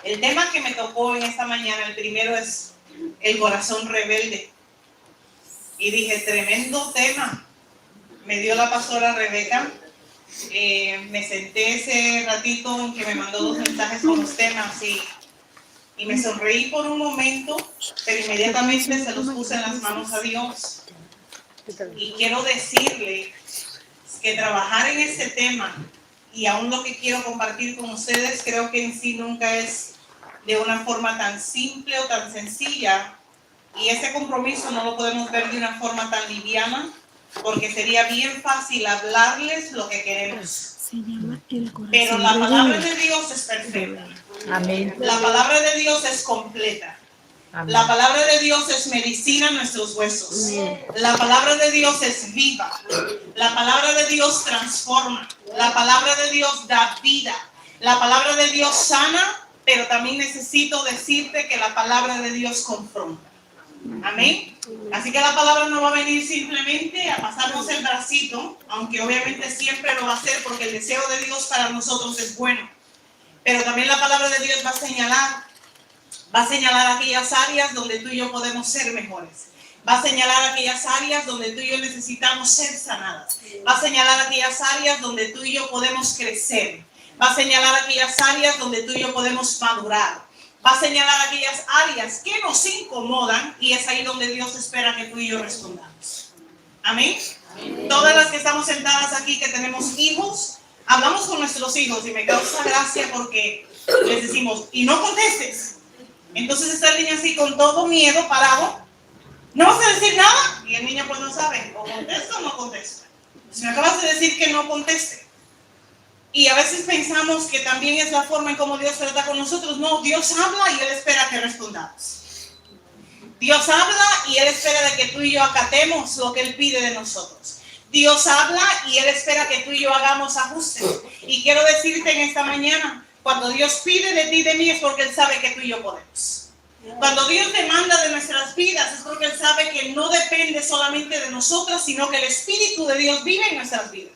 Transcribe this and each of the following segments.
El tema que me tocó en esta mañana, el primero es el corazón rebelde. Y dije, tremendo tema. Me dio la pastora Rebeca. Me senté ese ratito en que me mandó 2 mensajes con los temas y me sonreí por un momento, pero inmediatamente se los puse en las manos a Dios. Y quiero decirle que trabajar en este tema, y aún lo que quiero compartir con ustedes, creo que en sí nunca es de una forma tan simple o tan sencilla, y ese compromiso no lo podemos ver de una forma tan liviana, porque sería bien fácil hablarles lo que queremos. Pero la palabra de Dios es perfecta. Amén. La palabra de Dios es completa. Amén. La palabra de Dios es medicina a nuestros huesos. La palabra de Dios es viva. La palabra de Dios transforma. La palabra de Dios da vida. La palabra de Dios sana, pero también necesito decirte que la palabra de Dios confronta. Amén. Así que la palabra no va a venir simplemente a pasarnos el bracito, aunque obviamente siempre lo va a hacer porque el deseo de Dios para nosotros es bueno. Pero también la palabra de Dios va a señalar aquellas áreas donde tú y yo podemos ser mejores. Va a señalar aquellas áreas donde tú y yo necesitamos ser sanadas. Va a señalar aquellas áreas donde tú y yo podemos crecer. Va a señalar aquellas áreas donde tú y yo podemos madurar. Va a señalar aquellas áreas que nos incomodan y es ahí donde Dios espera que tú y yo respondamos. Amén. Todas las que estamos sentadas aquí que tenemos hijos, hablamos con nuestros hijos y me causa gracia porque les decimos, y no contestes. Entonces está el niño así con todo miedo, parado. No vas a decir nada. Y el niño pues no sabe, o contesta o no contesta. Si me acabas de decir que no conteste. Y a veces pensamos que también es la forma en cómo Dios trata con nosotros. No, Dios habla y Él espera que respondamos. Dios habla y Él espera de que tú y yo acatemos lo que Él pide de nosotros. Dios habla y Él espera que tú y yo hagamos ajustes. Y quiero decirte en esta mañana, cuando Dios pide de ti y de mí es porque Él sabe que tú y yo podemos. Cuando Dios demanda de nuestras vidas es porque Él sabe que no depende solamente de nosotras, sino que el Espíritu de Dios vive en nuestras vidas.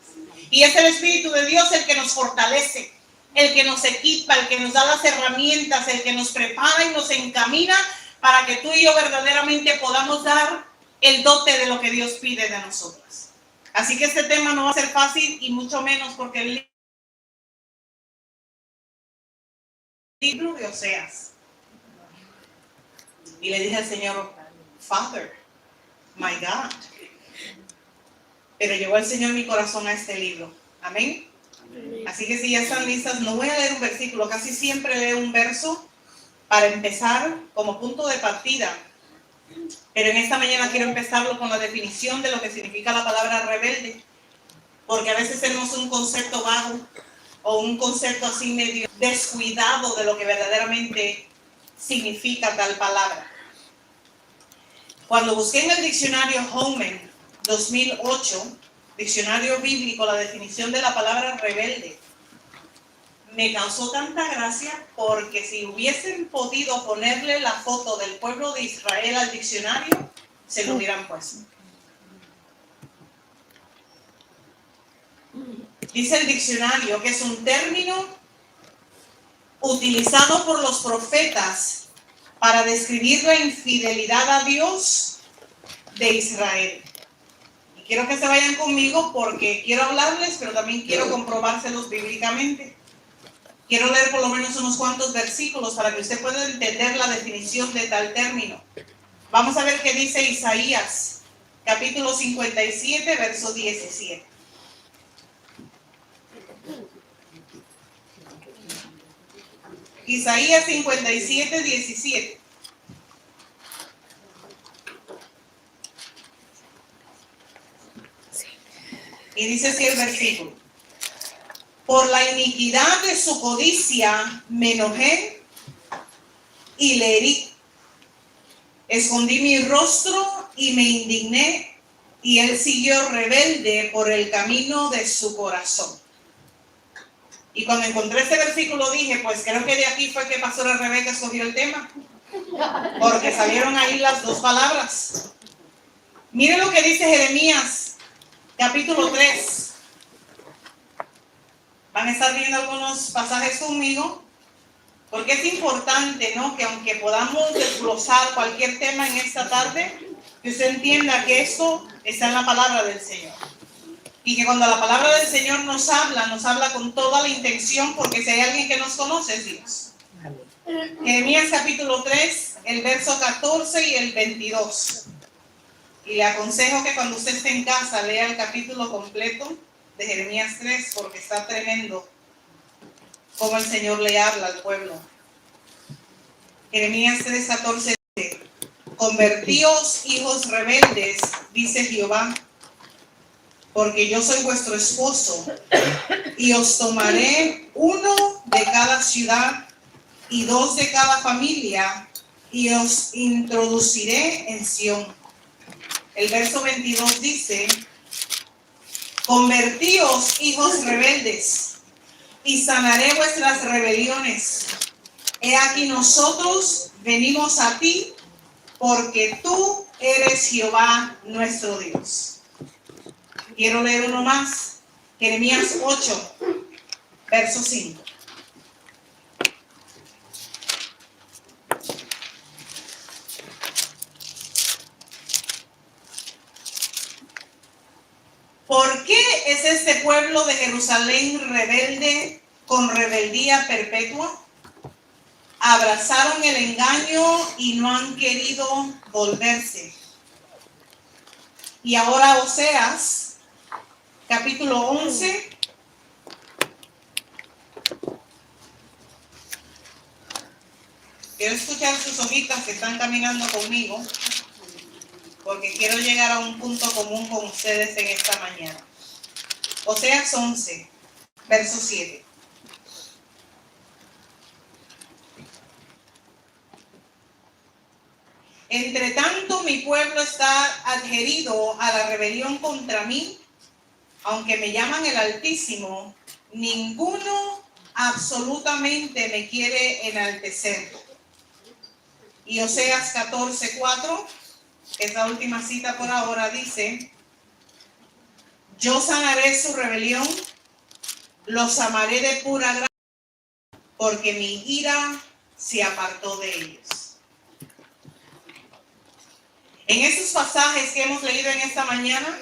Y es el Espíritu de Dios el que nos fortalece, el que nos equipa, el que nos da las herramientas, el que nos prepara y nos encamina para que tú y yo verdaderamente podamos dar el dote de lo que Dios pide de nosotras. Así que este tema no va a ser fácil y mucho menos porque el libro de Oseas. Y le dije al Señor, Father, my God. Pero llevó el Señor mi corazón a este libro. Amén. Así que si ya están listas, no voy a leer un versículo, casi siempre leo un verso para empezar como punto de partida. Pero en esta mañana quiero empezarlo con la definición de lo que significa la palabra rebelde. Porque a veces tenemos un concepto vago o un concepto así medio descuidado de lo que verdaderamente significa tal palabra. Cuando busqué en el diccionario Holman 2008, diccionario bíblico, la definición de la palabra rebelde, me causó tanta gracia porque si hubiesen podido ponerle la foto del pueblo de Israel al diccionario, se lo hubieran puesto. Dice el diccionario que es un término utilizado por los profetas para describir la infidelidad a Dios de Israel. Y quiero que se vayan conmigo porque quiero hablarles, pero también quiero comprobárselos bíblicamente. Quiero leer por lo menos unos cuantos versículos para que usted pueda entender la definición de tal término. Vamos a ver qué dice Isaías, capítulo 57, verso 17. Isaías 57, 17. Y dice así el versículo. Por la iniquidad de su codicia me enojé y le herí. Escondí mi rostro y me indigné, y él siguió rebelde por el camino de su corazón. Y cuando encontré este versículo dije, pues creo que de aquí fue que Pastora Rebeca escogió el tema. Porque salieron ahí las dos palabras. Miren lo que dice Jeremías, capítulo 3. Van a estar viendo algunos pasajes conmigo. Porque es importante, ¿no?, que aunque podamos desglosar cualquier tema en esta tarde, que usted entienda que esto está en la palabra del Señor. Y que cuando la palabra del Señor nos habla con toda la intención, porque si hay alguien que nos conoce es Dios. Jeremías capítulo 3, el verso 14 y el 22. Y le aconsejo que cuando usted esté en casa lea el capítulo completo de Jeremías 3, porque está tremendo cómo el Señor le habla al pueblo. Jeremías 3, 14 dice: convertíos, hijos rebeldes, dice Jehová, porque yo soy vuestro esposo, y os tomaré 1 de cada ciudad y 2 de cada familia, y os introduciré en Sión. El verso 22 dice: convertíos, hijos rebeldes, y sanaré vuestras rebeliones. He aquí nosotros venimos a ti, porque tú eres Jehová nuestro Dios. Quiero leer uno más. Jeremías 8, verso 5. ¿Por qué es este pueblo de Jerusalén rebelde con rebeldía perpetua? Abrazaron el engaño y no han querido volverse. Y ahora Oseas, capítulo 11. Quiero escuchar sus hojitas que están caminando conmigo, porque quiero llegar a un punto común con ustedes en esta mañana. Oseas 11, verso 7. Entre tanto, mi pueblo está adherido a la rebelión contra mí. Aunque me llaman el Altísimo, ninguno absolutamente me quiere enaltecer. Y Oseas 14:4, que es la última cita por ahora, dice: yo sanaré su rebelión, los amaré de pura gracia, porque mi ira se apartó de ellos. En esos pasajes que hemos leído en esta mañana,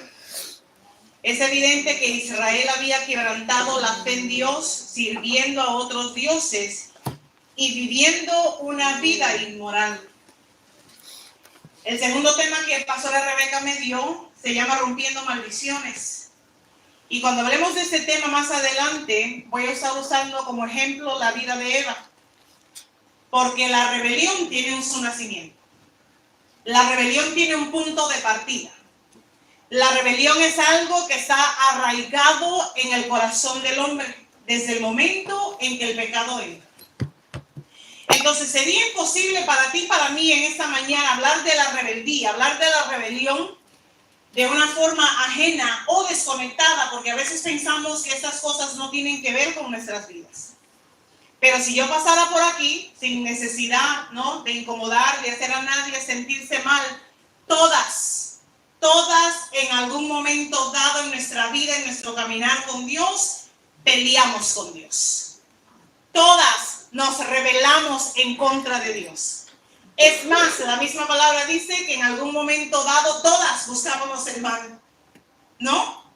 es evidente que Israel había quebrantado la fe en Dios, sirviendo a otros dioses y viviendo una vida inmoral. El segundo tema que el pastor Rebeca me dio se llama rompiendo maldiciones. Y cuando hablemos de este tema más adelante, voy a estar usando como ejemplo la vida de Eva. Porque la rebelión tiene su nacimiento. La rebelión tiene un punto de partida. La rebelión es algo que está arraigado en el corazón del hombre desde el momento en que el pecado entra. Entonces sería imposible para ti y para mí en esta mañana hablar de la rebeldía, hablar de la rebelión de una forma ajena o desconectada, porque a veces pensamos que estas cosas no tienen que ver con nuestras vidas. Pero si yo pasara por aquí sin necesidad, ¿no?, de incomodar, de hacer a nadie sentirse mal, todas en algún momento dado en nuestra vida, en nuestro caminar con Dios, peleamos con Dios. Todas nos rebelamos en contra de Dios. Es más, la misma palabra dice que en algún momento dado todas buscábamos el mal, ¿no?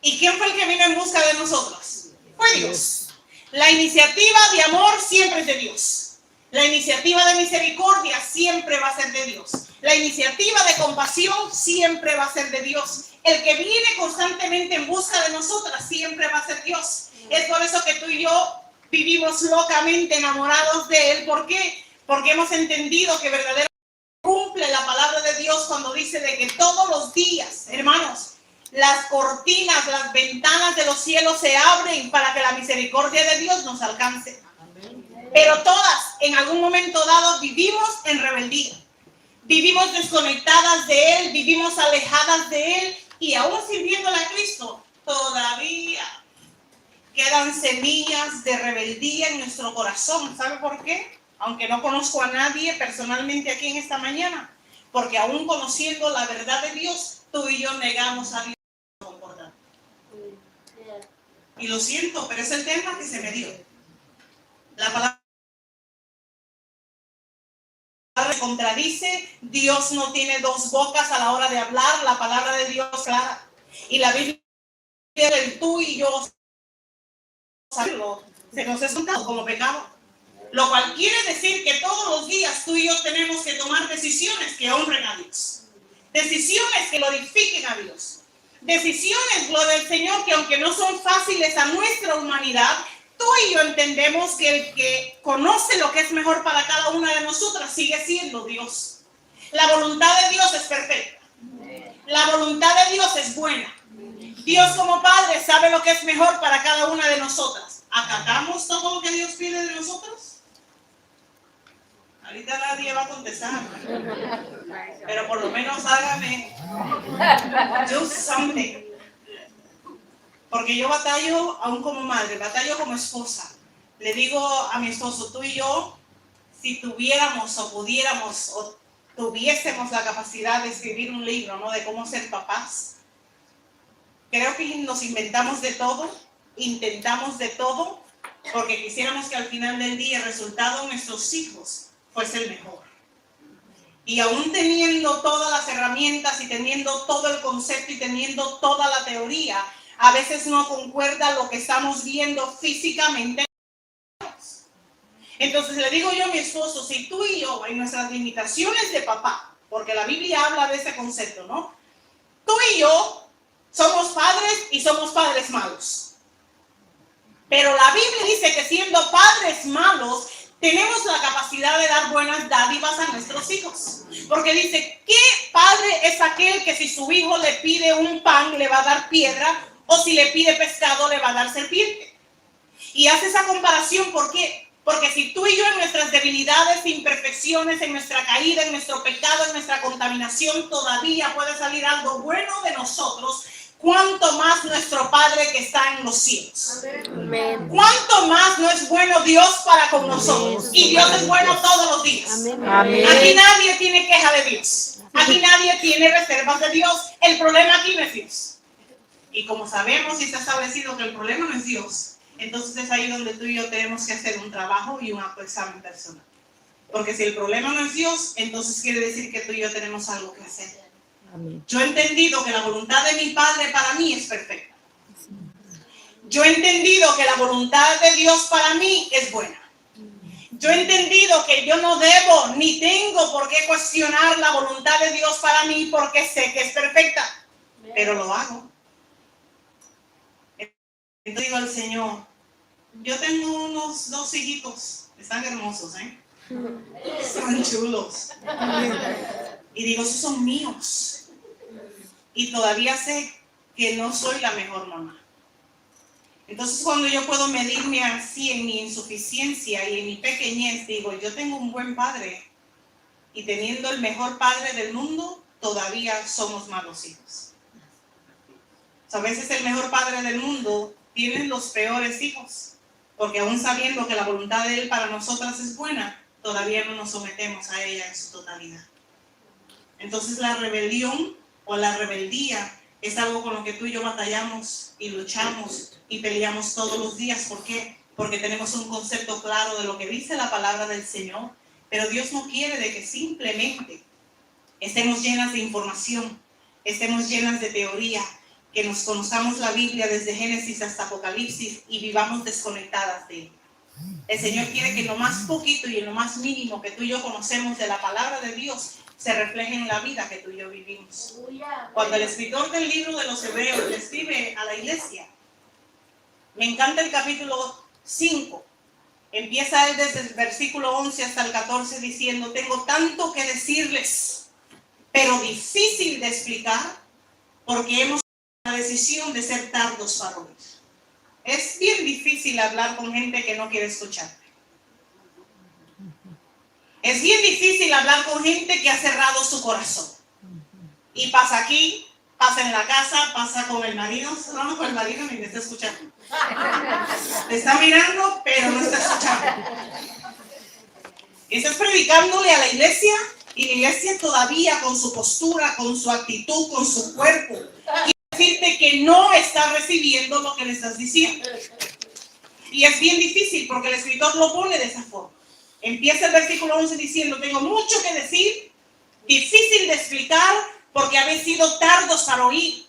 ¿Y quién fue el que vino en busca de nosotros? Fue Dios. La iniciativa de amor siempre es de Dios. La iniciativa de misericordia siempre va a ser de Dios. La iniciativa de compasión siempre va a ser de Dios. El que viene constantemente en busca de nosotras siempre va a ser Dios. Es por eso que tú y yo vivimos locamente enamorados de Él. ¿Por qué? Porque hemos entendido que verdaderamente cumple la palabra de Dios cuando dice de que todos los días, hermanos, las cortinas, las ventanas de los cielos se abren para que la misericordia de Dios nos alcance. Pero todas, en algún momento dado, vivimos en rebeldía. Vivimos desconectadas de Él, vivimos alejadas de Él, y aún sirviéndole a Cristo, todavía quedan semillas de rebeldía en nuestro corazón. ¿Sabe por qué? Aunque no conozco a nadie personalmente aquí en esta mañana, porque aún conociendo la verdad de Dios, tú y yo negamos a Dios. Y lo siento, pero es el tema que se me dio. La palabra contradice, Dios no tiene dos bocas a la hora de hablar, la palabra de Dios es clara. Y la Biblia, el tú y yo, se nos es contado como pecado. Lo cual quiere decir que todos los días tú y yo tenemos que tomar decisiones que honren a Dios. Decisiones que glorifiquen a Dios. Decisiones, gloria al Señor, que aunque no son fáciles a nuestra humanidad, tú y yo entendemos que el que conoce lo que es mejor para cada una de nosotras sigue siendo Dios. La voluntad de Dios es perfecta. La voluntad de Dios es buena. Dios como Padre sabe lo que es mejor para cada una de nosotras. ¿Acatamos todo lo que Dios pide de nosotros? Ahorita nadie va a contestar. Pero por lo menos hágame do something. Porque yo batallo, aún como madre, batallo como esposa. Le digo a mi esposo, tú y yo, si tuviéramos o pudiéramos o tuviésemos la capacidad de escribir un libro, ¿no?, de cómo ser papás, creo que nos inventamos de todo, intentamos de todo, porque quisiéramos que al final del día el resultado de nuestros hijos fuese el mejor. Y aún teniendo todas las herramientas y teniendo todo el concepto y teniendo toda la teoría, a veces no concuerda lo que estamos viendo físicamente. Entonces le digo yo a mi esposo, si tú y yo, en nuestras limitaciones de papá, porque la Biblia habla de ese concepto, ¿no? Tú y yo somos padres y somos padres malos. Pero la Biblia dice que siendo padres malos, tenemos la capacidad de dar buenas dádivas a nuestros hijos. Porque dice, ¿qué padre es aquel que si su hijo le pide un pan le va a dar piedra, o si le pide pescado le va a dar serpiente? Y hace esa comparación, ¿por qué? Porque si tú y yo en nuestras debilidades, imperfecciones, en nuestra caída, en nuestro pecado, en nuestra contaminación, todavía puede salir algo bueno de nosotros, ¿cuánto más nuestro Padre que está en los cielos? Amén. ¿Cuánto más no es bueno Dios para con nosotros? Y Dios es bueno todos los días. Amén. Aquí nadie tiene queja de Dios. Aquí nadie tiene reservas de Dios. El problema aquí no es Dios. Y como sabemos y está establecido que el problema no es Dios, entonces es ahí donde tú y yo tenemos que hacer un trabajo y un autoexamen personal. Porque si el problema no es Dios, entonces quiere decir que tú y yo tenemos algo que hacer. Amén. Yo he entendido que la voluntad de mi Padre para mí es perfecta. Yo he entendido que la voluntad de Dios para mí es buena. Yo he entendido que yo no debo ni tengo por qué cuestionar la voluntad de Dios para mí porque sé que es perfecta. Pero lo hago. Entonces digo al Señor, yo tengo unos 2 hijitos, están hermosos, están chulos. Y digo, esos son míos. Y todavía sé que no soy la mejor mamá. Entonces cuando yo puedo medirme así en mi insuficiencia y en mi pequeñez, digo, yo tengo un buen padre. Y teniendo el mejor padre del mundo, todavía somos malos hijos. O sea, a veces el mejor padre del mundo tiene los peores hijos. Porque aún sabiendo que la voluntad de Él para nosotras es buena, todavía no nos sometemos a ella en su totalidad. Entonces la rebelión o la rebeldía es algo con lo que tú y yo batallamos y luchamos y peleamos todos los días. ¿Por qué? Porque tenemos un concepto claro de lo que dice la palabra del Señor. Pero Dios no quiere de que simplemente estemos llenas de información, estemos llenas de teoría, que nos conozcamos la Biblia desde Génesis hasta Apocalipsis y vivamos desconectadas de ella. El Señor quiere que en lo más poquito y en lo más mínimo que tú y yo conocemos de la palabra de Dios se refleje en la vida que tú y yo vivimos. Cuando el escritor del libro de los Hebreos le escribe a la iglesia, me encanta el capítulo 5. Empieza él desde el versículo 11 hasta el 14 diciendo, tengo tanto que decirles, pero difícil de explicar porque hemos la decisión de ser tardos para oír. Es bien difícil hablar con gente que no quiere escucharte. Es bien difícil hablar con gente que ha cerrado su corazón. Y pasa aquí, pasa en la casa, pasa con el marido. No, con el marido ni me está escuchando. Te está mirando, pero no está escuchando. Y estás predicándole a la iglesia y la iglesia todavía con su postura, con su actitud, con su cuerpo. Decirte que no está recibiendo lo que le estás diciendo. Y es bien difícil porque el escritor lo pone de esa forma. Empieza el versículo 11 diciendo, tengo mucho que decir, difícil de explicar, porque habéis sido tardos para oír.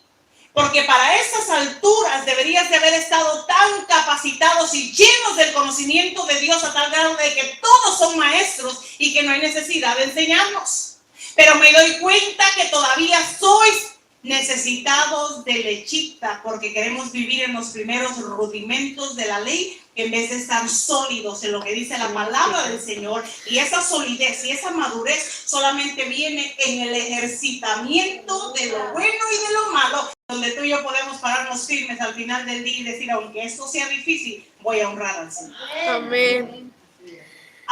Porque para esas alturas deberías de haber estado tan capacitados y llenos del conocimiento de Dios a tal grado de que todos son maestros y que no hay necesidad de enseñarnos. Pero me doy cuenta que todavía sois necesitados de lechita, porque queremos vivir en los primeros rudimentos de la ley en vez de estar sólidos en lo que dice la palabra del Señor. Y esa solidez y esa madurez solamente viene en el ejercitamiento de lo bueno y de lo malo, donde tú y yo podemos pararnos firmes al final del día y decir, aunque esto sea difícil, voy a honrar al Señor. Amén.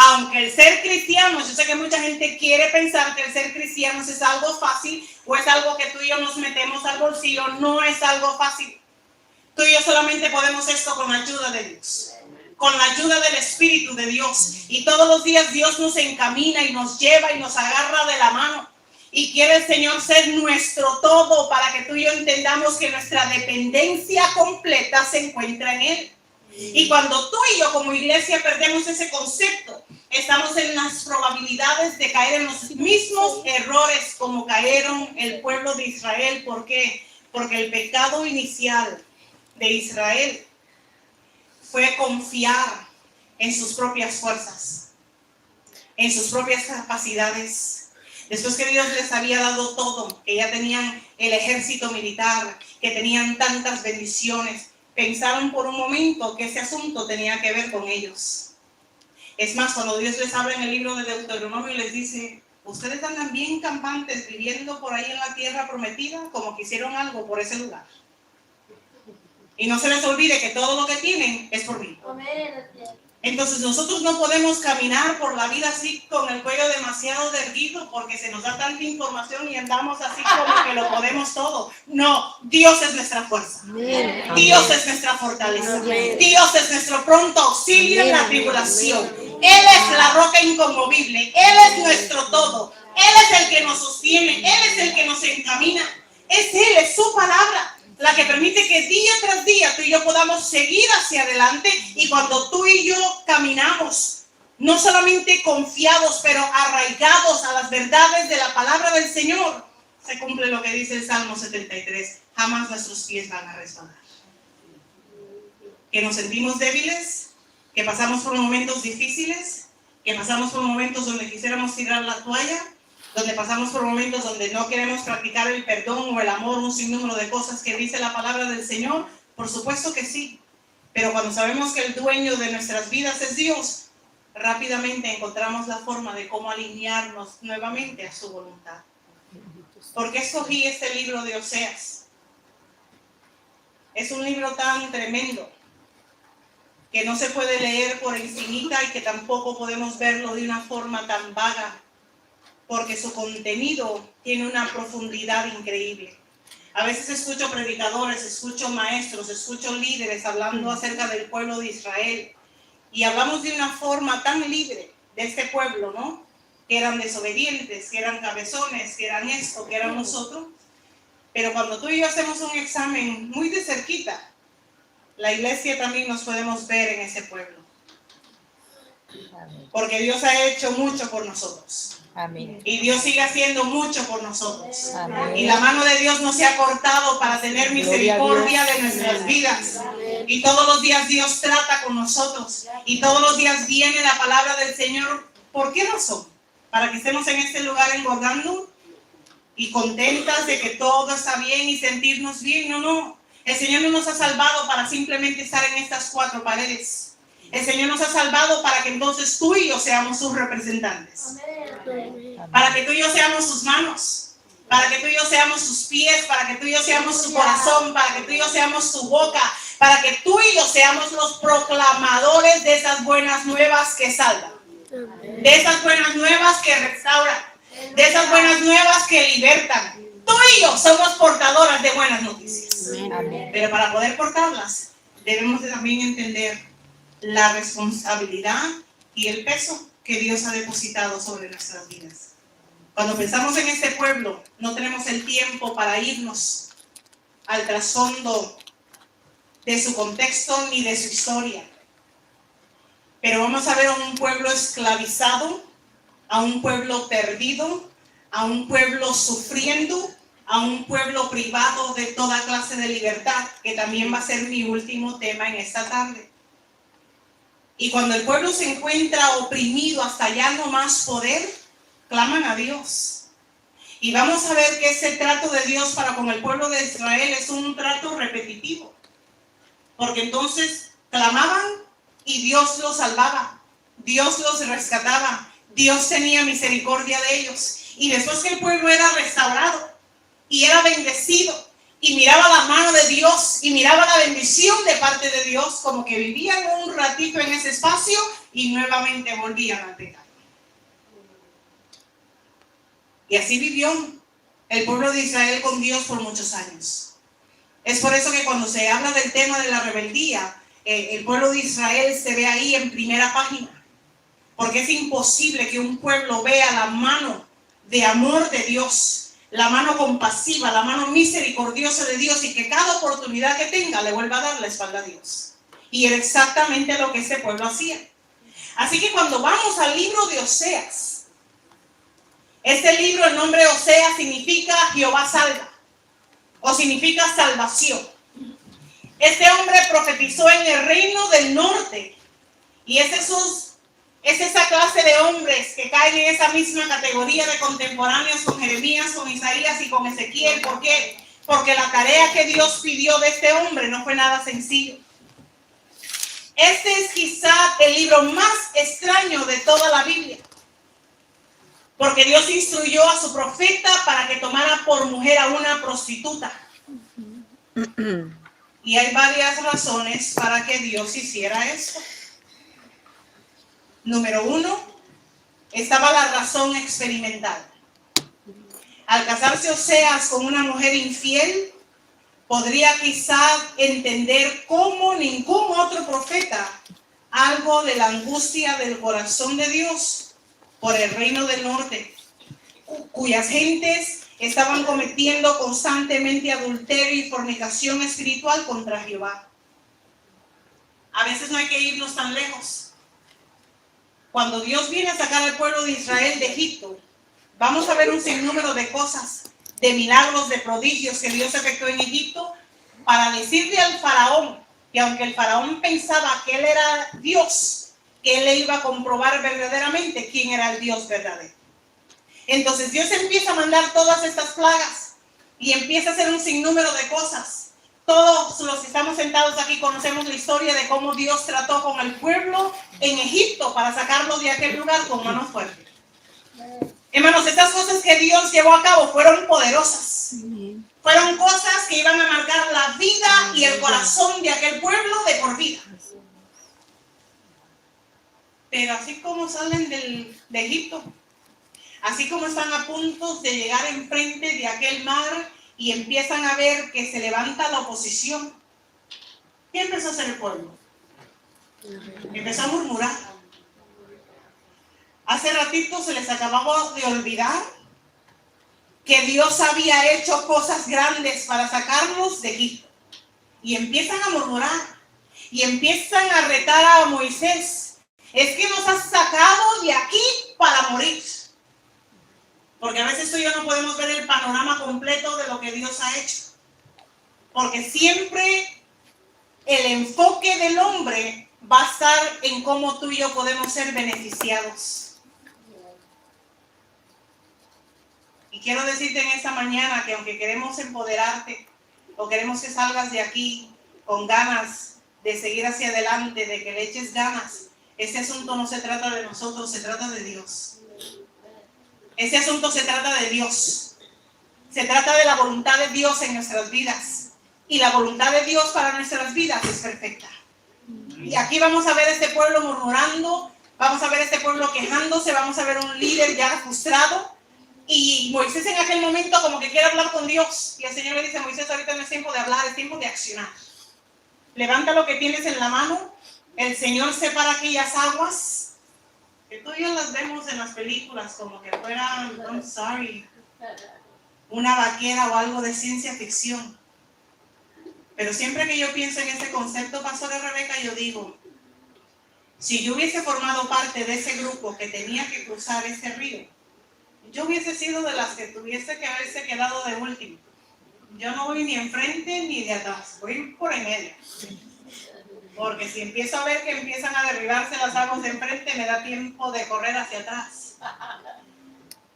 Aunque el ser cristiano, yo sé que mucha gente quiere pensar que el ser cristiano es algo fácil o es algo que tú y yo nos metemos al bolsillo. No es algo fácil. Tú y yo solamente podemos esto con la ayuda de Dios, con la ayuda del Espíritu de Dios. Y todos los días Dios nos encamina y nos lleva y nos agarra de la mano. Y quiere el Señor ser nuestro todo para que tú y yo entendamos que nuestra dependencia completa se encuentra en Él. Y cuando tú y yo como iglesia perdemos ese concepto, estamos en las probabilidades de caer en los mismos errores como cayeron el pueblo de Israel. ¿Por qué? Porque el pecado inicial de Israel fue confiar en sus propias fuerzas, en sus propias capacidades. Después que Dios les había dado todo, que ya tenían el ejército militar, que tenían tantas bendiciones, pensaron por un momento que ese asunto tenía que ver con ellos. Es más, cuando Dios les habla en el libro de Deuteronomio y les dice, ustedes andan bien campantes viviendo por ahí en la tierra prometida, como que hicieron algo por ese lugar. Y no se les olvide que todo lo que tienen es por mí. Entonces nosotros no podemos caminar por la vida así con el cuello demasiado erguido porque se nos da tanta información y andamos así como que lo podemos todo. No, Dios es nuestra fuerza. Amén. Dios es nuestra fortaleza. Amén. Dios es nuestro pronto auxilio en la tribulación. Él es la roca inconmovible. Él es nuestro todo. Él es el que nos sostiene. Él es el que nos encamina. Es Él, es su palabra la que permite que día tras día tú y yo podamos seguir hacia adelante. Y cuando tú y yo caminamos, no solamente confiados, pero arraigados a las verdades de la palabra del Señor, se cumple lo que dice el Salmo 73. Jamás nuestros pies van a resbalar. Que nos sentimos débiles, que pasamos por momentos difíciles, que pasamos por momentos donde quisiéramos tirar la toalla, donde pasamos por momentos donde no queremos practicar el perdón o el amor, un sinnúmero de cosas que dice la palabra del Señor. Por supuesto que sí, pero cuando sabemos que el dueño de nuestras vidas es Dios, rápidamente encontramos la forma de cómo alinearnos nuevamente a su voluntad. ¿Por qué escogí este libro de Oseas? Es un libro tan tremendo que no se puede leer por encimita y que tampoco podemos verlo de una forma tan vaga, porque su contenido tiene una profundidad increíble. A veces escucho predicadores, escucho maestros, escucho líderes hablando acerca del pueblo de Israel y hablamos de una forma tan libre de este pueblo, ¿no? Que eran desobedientes, que eran cabezones, que eran esto, que eran nosotros. Pero cuando tú y yo hacemos un examen muy de cerquita, la iglesia también nos podemos ver en ese pueblo. Porque Dios ha hecho mucho por nosotros. Amén. Y Dios sigue haciendo mucho por nosotros. Amén. Y la mano de Dios no se ha cortado para tener misericordia de nuestras vidas. Y todos los días Dios trata con nosotros. Y todos los días viene la palabra del Señor. ¿Por qué razón? Para que estemos en este lugar engordando y contentas de que todo está bien y sentirnos bien. No, no. El Señor no nos ha salvado para simplemente estar en estas cuatro paredes. El Señor nos ha salvado para que entonces tú y yo seamos sus representantes. Para que tú y yo seamos sus manos. Para que tú y yo seamos sus pies. Para que tú y yo seamos su corazón. Para que tú y yo seamos su boca. Para que tú y yo seamos los proclamadores de esas buenas nuevas que salvan. De esas buenas nuevas que restauran. De esas buenas nuevas que libertan. Tú y yo somos portadoras de buenas noticias. Amén. Pero para poder portarlas, debemos de también entender la responsabilidad y el peso que Dios ha depositado sobre nuestras vidas. Cuando pensamos en este pueblo, no tenemos el tiempo para irnos al trasfondo de su contexto ni de su historia. Pero vamos a ver a un pueblo esclavizado, a un pueblo perdido, a un pueblo sufriendo, a un pueblo privado de toda clase de libertad, que también va a ser mi último tema en esta tarde. Y cuando el pueblo se encuentra oprimido hasta ya no más poder, claman a Dios. Y vamos a ver que ese trato de Dios para con el pueblo de Israel es un trato repetitivo. Porque entonces clamaban y Dios los salvaba, Dios los rescataba, Dios tenía misericordia de ellos. Y después que el pueblo era restaurado y era bendecido y miraba la mano de Dios y miraba la bendición de parte de Dios, como que vivían un ratito en ese espacio y nuevamente volvían al pecado. Y así vivió el pueblo de Israel con Dios por muchos años. Es por eso que cuando se habla del tema de la rebeldía, el pueblo de Israel se ve ahí en primera página. Porque es imposible que un pueblo vea la mano de amor de Dios, la mano compasiva, la mano misericordiosa de Dios, y que cada oportunidad que tenga le vuelva a dar la espalda a Dios. Y era exactamente lo que ese pueblo hacía. Así que cuando vamos al libro de Oseas, este libro, el nombre Oseas significa Jehová salva, o significa salvación. Este hombre profetizó en el reino del norte, y es esa clase de hombres que caen en esa misma categoría de contemporáneos con Jeremías, con Isaías y con Ezequiel. ¿Por qué? Porque la tarea que Dios pidió de este hombre no fue nada sencillo. Este es quizá el libro más extraño de toda la Biblia, porque Dios instruyó a su profeta para que tomara por mujer a una prostituta. Y hay varias razones para que Dios hiciera esto. Número 1, estaba la razón experimental. Al casarse Oseas con una mujer infiel, podría quizá entender como ningún otro profeta algo de la angustia del corazón de Dios por el reino del norte, cuyas gentes estaban cometiendo constantemente adulterio y fornicación espiritual contra Jehová. A veces no hay que irnos tan lejos. Cuando Dios viene a sacar al pueblo de Israel de Egipto, vamos a ver un sinnúmero de cosas, de milagros, de prodigios que Dios efectuó en Egipto, para decirle al faraón que aunque el faraón pensaba que él era Dios, que él le iba a comprobar verdaderamente quién era el Dios verdadero. Entonces Dios empieza a mandar todas estas plagas y empieza a hacer un sinnúmero de cosas. Todos los que estamos sentados aquí conocemos la historia de cómo Dios trató con el pueblo en Egipto para sacarlo de aquel lugar con mano fuerte. Hermanos, estas cosas que Dios llevó a cabo fueron poderosas. Fueron cosas que iban a marcar la vida y el corazón de aquel pueblo de por vida. Pero así como salen de Egipto, así como están a punto de llegar enfrente de aquel mar y empiezan a ver que se levanta la oposición, ¿qué empezó a hacer el pueblo? Empezó a murmurar. Hace ratito se les acababa de olvidar que Dios había hecho cosas grandes para sacarlos de Egipto. Y empiezan a murmurar y empiezan a retar a Moisés. Es que nos has sacado de aquí para morir. Porque a veces tú y yo no podemos ver el panorama completo de lo que Dios ha hecho. Porque siempre el enfoque del hombre va a estar en cómo tú y yo podemos ser beneficiados. Y quiero decirte en esta mañana que aunque queremos empoderarte o queremos que salgas de aquí con ganas de seguir hacia adelante, de que le eches ganas, este asunto no se trata de nosotros, se trata de Dios. Este asunto se trata de Dios. Se trata de la voluntad de Dios en nuestras vidas. Y la voluntad de Dios para nuestras vidas es perfecta. Y aquí vamos a ver este pueblo murmurando, vamos a ver este pueblo quejándose, vamos a ver un líder ya frustrado. Y Moisés en aquel momento como que quiere hablar con Dios. Y el Señor le dice: Moisés, ahorita no es tiempo de hablar, es tiempo de accionar. Levanta lo que tienes en la mano. El Señor separa aquellas aguas que tú y yo las vemos en las películas como que fueran, I'm sorry, una vaquera o algo de ciencia ficción. Pero siempre que yo pienso en ese concepto, Pastora Rebeca, yo digo, Si yo hubiese formado parte de ese grupo que tenía que cruzar ese río, yo hubiese sido de las que tuviese que haberse quedado de último. Yo no voy ni enfrente ni de atrás, voy por en medio. Porque si empiezo a ver que empiezan a derribarse las aguas de enfrente, me da tiempo de correr hacia atrás.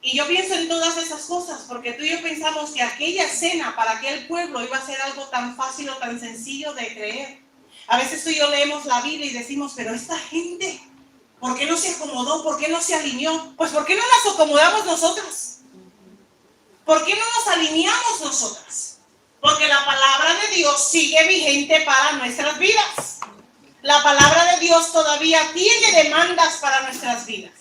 Y yo pienso en todas esas cosas, porque tú y yo pensamos que aquella cena para aquel pueblo iba a ser algo tan fácil o tan sencillo de creer. A veces tú y yo leemos la Biblia y decimos, pero esta gente, ¿por qué no se acomodó? ¿Por qué no se alineó? Pues ¿por qué no nos acomodamos nosotras? ¿Por qué no nos alineamos nosotras? Porque la palabra de Dios sigue vigente para nuestras vidas. La palabra de Dios todavía tiene demandas para nuestras vidas.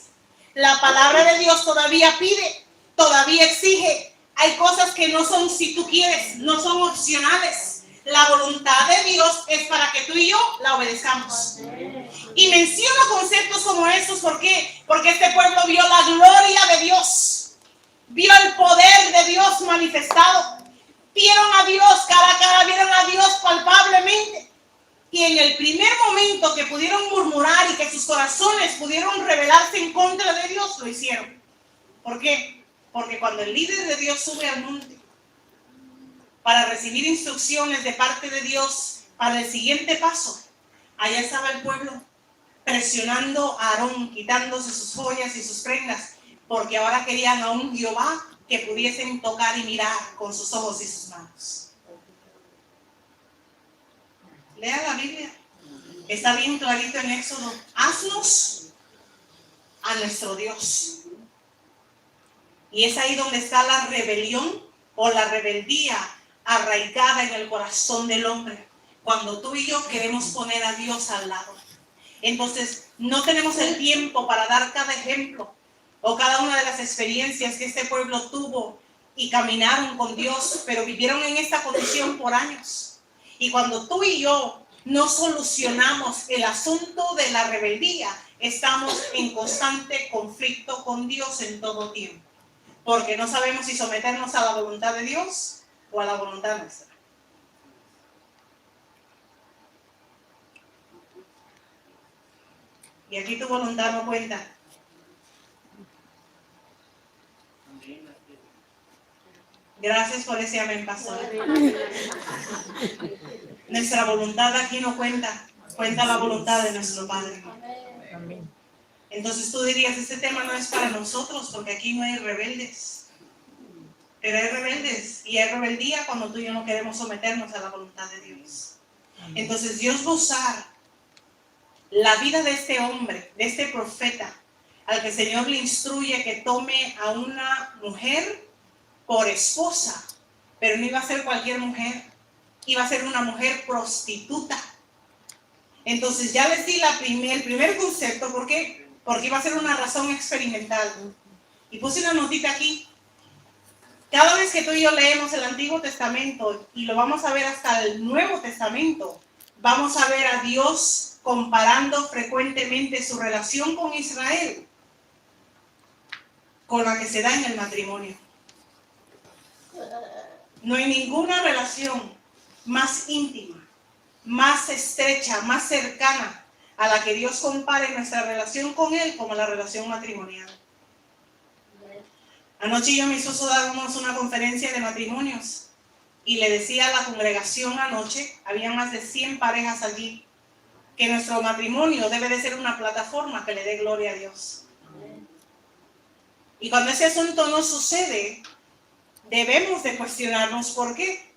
La palabra de Dios todavía pide, todavía exige. Hay cosas que no son si tú quieres, no son opcionales. La voluntad de Dios es para que tú y yo la obedezcamos. Y menciono conceptos como estos, ¿por qué? Porque este pueblo vio la gloria de Dios, vio el poder de Dios manifestado, vieron a Dios cara a cara, vieron a Dios palpablemente. Y en el primer momento que pudieron murmurar y que sus corazones pudieron rebelarse en contra de Dios, lo hicieron. ¿Por qué? Porque cuando el líder de Dios sube al monte para recibir instrucciones de parte de Dios para el siguiente paso, allá estaba el pueblo presionando a Aarón, quitándose sus joyas y sus prendas, porque ahora querían a un Jehová que pudiesen tocar y mirar con sus ojos y sus manos. Lea la Biblia. Está bien clarito en Éxodo. Haznos a nuestro Dios. Y es ahí donde está la rebelión o la rebeldía arraigada en el corazón del hombre. Cuando tú y yo queremos poner a Dios al lado. Entonces, no tenemos el tiempo para dar cada ejemplo o cada una de las experiencias que este pueblo tuvo y caminaron con Dios, pero vivieron en esta condición por años. Y cuando tú y yo no solucionamos el asunto de la rebeldía, estamos en constante conflicto con Dios en todo tiempo. Porque no sabemos si someternos a la voluntad de Dios o a la voluntad nuestra. Y aquí tu voluntad no cuenta. Gracias por ese amén, pastor. Nuestra voluntad aquí no cuenta, cuenta la voluntad de nuestro Padre. Entonces tú dirías, este tema no es para nosotros, porque aquí no hay rebeldes. Pero hay rebeldes, y hay rebeldía cuando tú y yo no queremos someternos a la voluntad de Dios. Entonces Dios va a usar la vida de este hombre, de este profeta, al que el Señor le instruye que tome a una mujer por esposa, pero no iba a ser cualquier mujer, iba a ser una mujer prostituta. Entonces ya les di el primer concepto. ¿Por qué? Porque iba a ser una razón experimental. Y puse una notita aquí. Cada vez que tú y yo leemos el Antiguo Testamento, y lo vamos a ver hasta el Nuevo Testamento, vamos a ver a Dios comparando frecuentemente su relación con Israel con la que se da en el matrimonio. No hay ninguna relación más íntima, más estrecha, más cercana a la que Dios compare nuestra relación con Él como la relación matrimonial. Anoche yo y mi esposo dábamos una conferencia de matrimonios y le decía a la congregación anoche, había más de 100 parejas allí, que nuestro matrimonio debe de ser una plataforma que le dé gloria a Dios. Y cuando ese asunto no sucede, debemos de cuestionarnos por qué.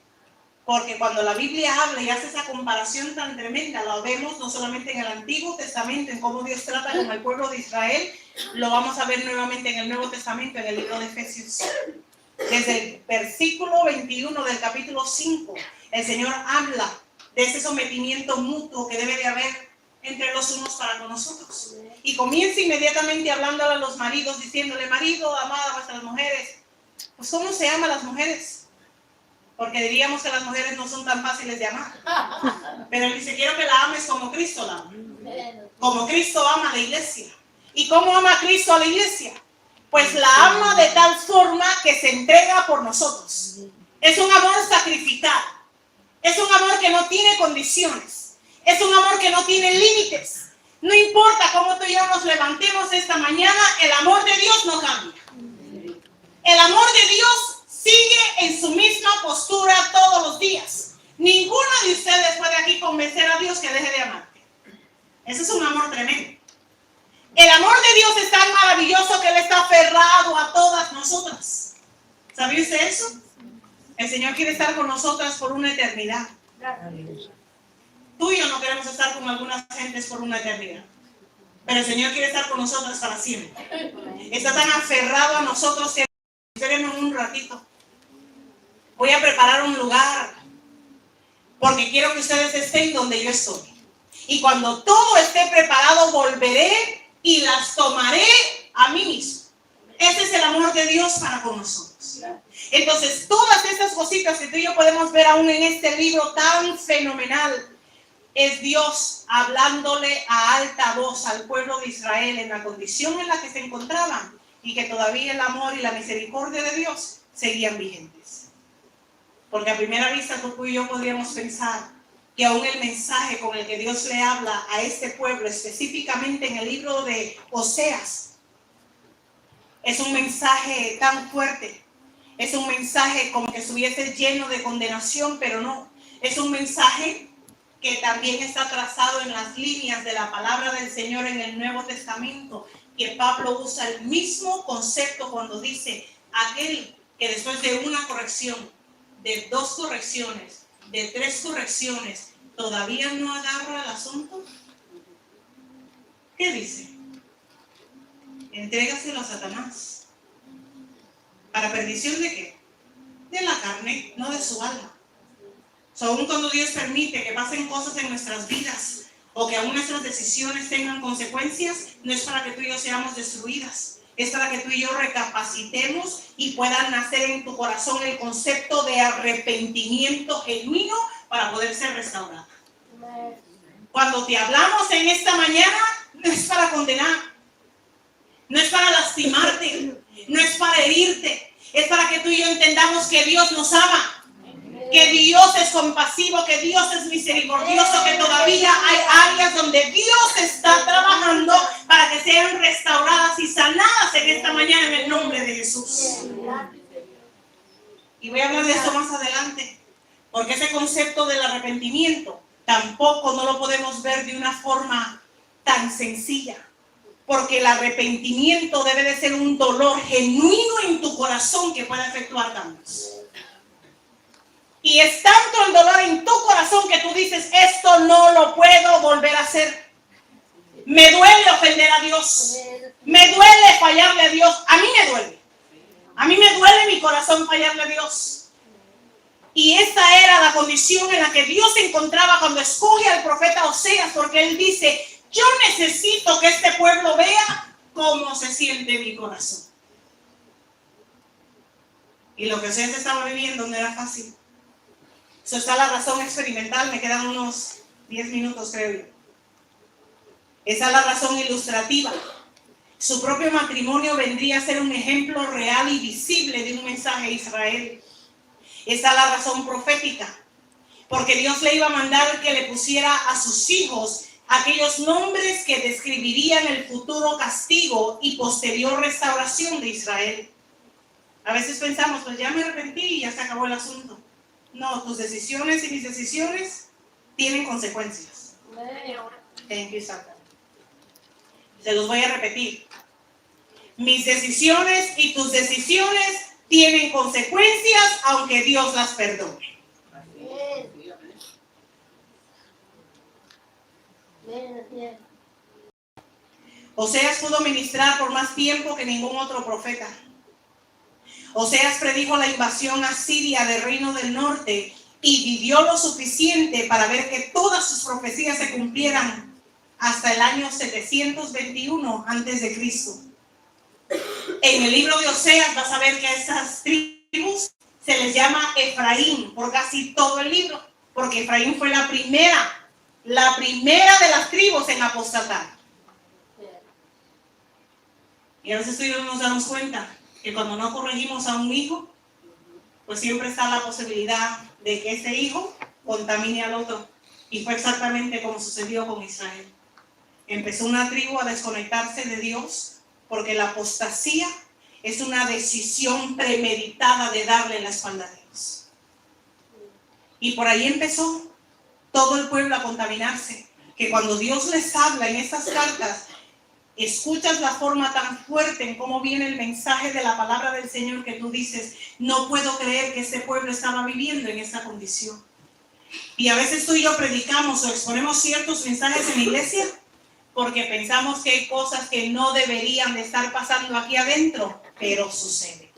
Porque cuando la Biblia habla y hace esa comparación tan tremenda, la vemos no solamente en el Antiguo Testamento, en cómo Dios trata con el pueblo de Israel, lo vamos a ver nuevamente en el Nuevo Testamento, en el libro de Efesios. Desde el versículo 21 del capítulo 5, el Señor habla de ese sometimiento mutuo que debe de haber entre los unos para con nosotros. Y comienza inmediatamente hablándole a los maridos, diciéndole: marido, amad a vuestras mujeres. Pues ¿cómo se ama a las mujeres? Porque diríamos que las mujeres no son tan fáciles de amar. Pero él dice: quiero que la ames como Cristo la ama. Como Cristo ama a la iglesia. ¿Y cómo ama a Cristo a la iglesia? Pues la ama de tal forma que se entrega por nosotros. Es un amor sacrificado. Es un amor que no tiene condiciones. Es un amor que no tiene límites. No importa cómo tú y yo nos levantemos esta mañana, el amor de Dios no cambia. El amor de Dios sigue en su misma postura todos los días. Ninguno de ustedes puede aquí convencer a Dios que deje de amarte. Ese es un amor tremendo. El amor de Dios es tan maravilloso que Él está aferrado a todas nosotras. ¿Sabía usted eso? El Señor quiere estar con nosotras por una eternidad. Tú y yo no queremos estar con algunas gentes por una eternidad. Pero el Señor quiere estar con nosotras para siempre. Está tan aferrado a nosotros que espérenme un ratito. Voy a preparar un lugar porque quiero que ustedes estén donde yo estoy. Y cuando todo esté preparado, volveré y las tomaré a mí mismo. Ese es el amor de Dios para con nosotros. Entonces, todas estas cositas que tú y yo podemos ver aún en este libro tan fenomenal, es Dios hablándole a alta voz al pueblo de Israel en la condición en la que se encontraban y que todavía el amor y la misericordia de Dios seguían vigentes. Porque a primera vista tú y yo podríamos pensar que aún el mensaje con el que Dios le habla a este pueblo, específicamente en el libro de Oseas, es un mensaje tan fuerte, es un mensaje como que estuviese lleno de condenación, pero no, es un mensaje que también está trazado en las líneas de la palabra del Señor en el Nuevo Testamento, que Pablo usa el mismo concepto cuando dice, aquel que después de una corrección, de 2 correcciones, de 3 correcciones, ¿todavía no agarra el asunto? ¿Qué dice? Entrégaselo a Satanás. ¿Para perdición de qué? De la carne, no de su alma. Aún cuando Dios permite que pasen cosas en nuestras vidas o que aún nuestras decisiones tengan consecuencias, no es para que tú y yo seamos destruidas. Es para que tú y yo recapacitemos y puedan nacer en tu corazón el concepto de arrepentimiento genuino para poder ser restaurada. Cuando te hablamos en esta mañana, no es para condenar, no es para lastimarte, no es para herirte, es para que tú y yo entendamos que Dios nos ama, que Dios es compasivo, que Dios es misericordioso, que todavía hay áreas donde Dios está trabajando para que sean restauradas y sanadas en esta mañana en el nombre de Jesús. Y voy a hablar de eso más adelante, porque ese concepto del arrepentimiento tampoco no lo podemos ver de una forma tan sencilla, porque el arrepentimiento debe de ser un dolor genuino en tu corazón que pueda efectuar cambios. Y es tanto el dolor en tu corazón que tú dices, esto no lo puedo volver a hacer. Me duele ofender a Dios. Me duele fallarle a Dios. A mí me duele. A mí me duele mi corazón fallarle a Dios. Y esta era la condición en la que Dios se encontraba cuando escoge al profeta Oseas, porque él dice, yo necesito que este pueblo vea cómo se siente mi corazón. Y lo que Oseas estaba viviendo no era fácil. Eso está la razón experimental, me quedan unos 10 minutos creo yo. Esa es la razón ilustrativa. Su propio matrimonio vendría a ser un ejemplo real y visible de un mensaje a Israel. Esa es la razón profética, porque Dios le iba a mandar que le pusiera a sus hijos aquellos nombres que describirían el futuro castigo y posterior restauración de Israel. A veces pensamos, pues ya me arrepentí y ya se acabó el asunto. No, tus decisiones y mis decisiones tienen consecuencias. Thank you, Satan. Se los voy a repetir. Mis decisiones y tus decisiones tienen consecuencias, aunque Dios las perdone. Oseas pudo ministrar por más tiempo que ningún otro profeta. Oseas predijo la invasión a Siria del reino del norte y vivió lo suficiente para ver que todas sus profecías se cumplieran hasta el año 721 a.C. En el libro de Oseas vas a ver que a esas tribus se les llama Efraín por casi todo el libro, porque Efraín fue la primera de las tribus en apostatar. Y a veces tú y yo nos damos cuenta que cuando no corregimos a un hijo, pues siempre está la posibilidad de que ese hijo contamine al otro. Y fue exactamente como sucedió con Israel. Empezó una tribu a desconectarse de Dios, porque la apostasía es una decisión premeditada de darle la espalda a Dios. Y por ahí empezó todo el pueblo a contaminarse, que cuando Dios les habla en estas cartas, escuchas la forma tan fuerte en cómo viene el mensaje de la palabra del Señor, que tú dices, no puedo creer que este pueblo estaba viviendo en esa condición. Y a veces tú y yo predicamos o exponemos ciertos mensajes en la iglesia porque pensamos que hay cosas que no deberían de estar pasando aquí adentro, pero sucede.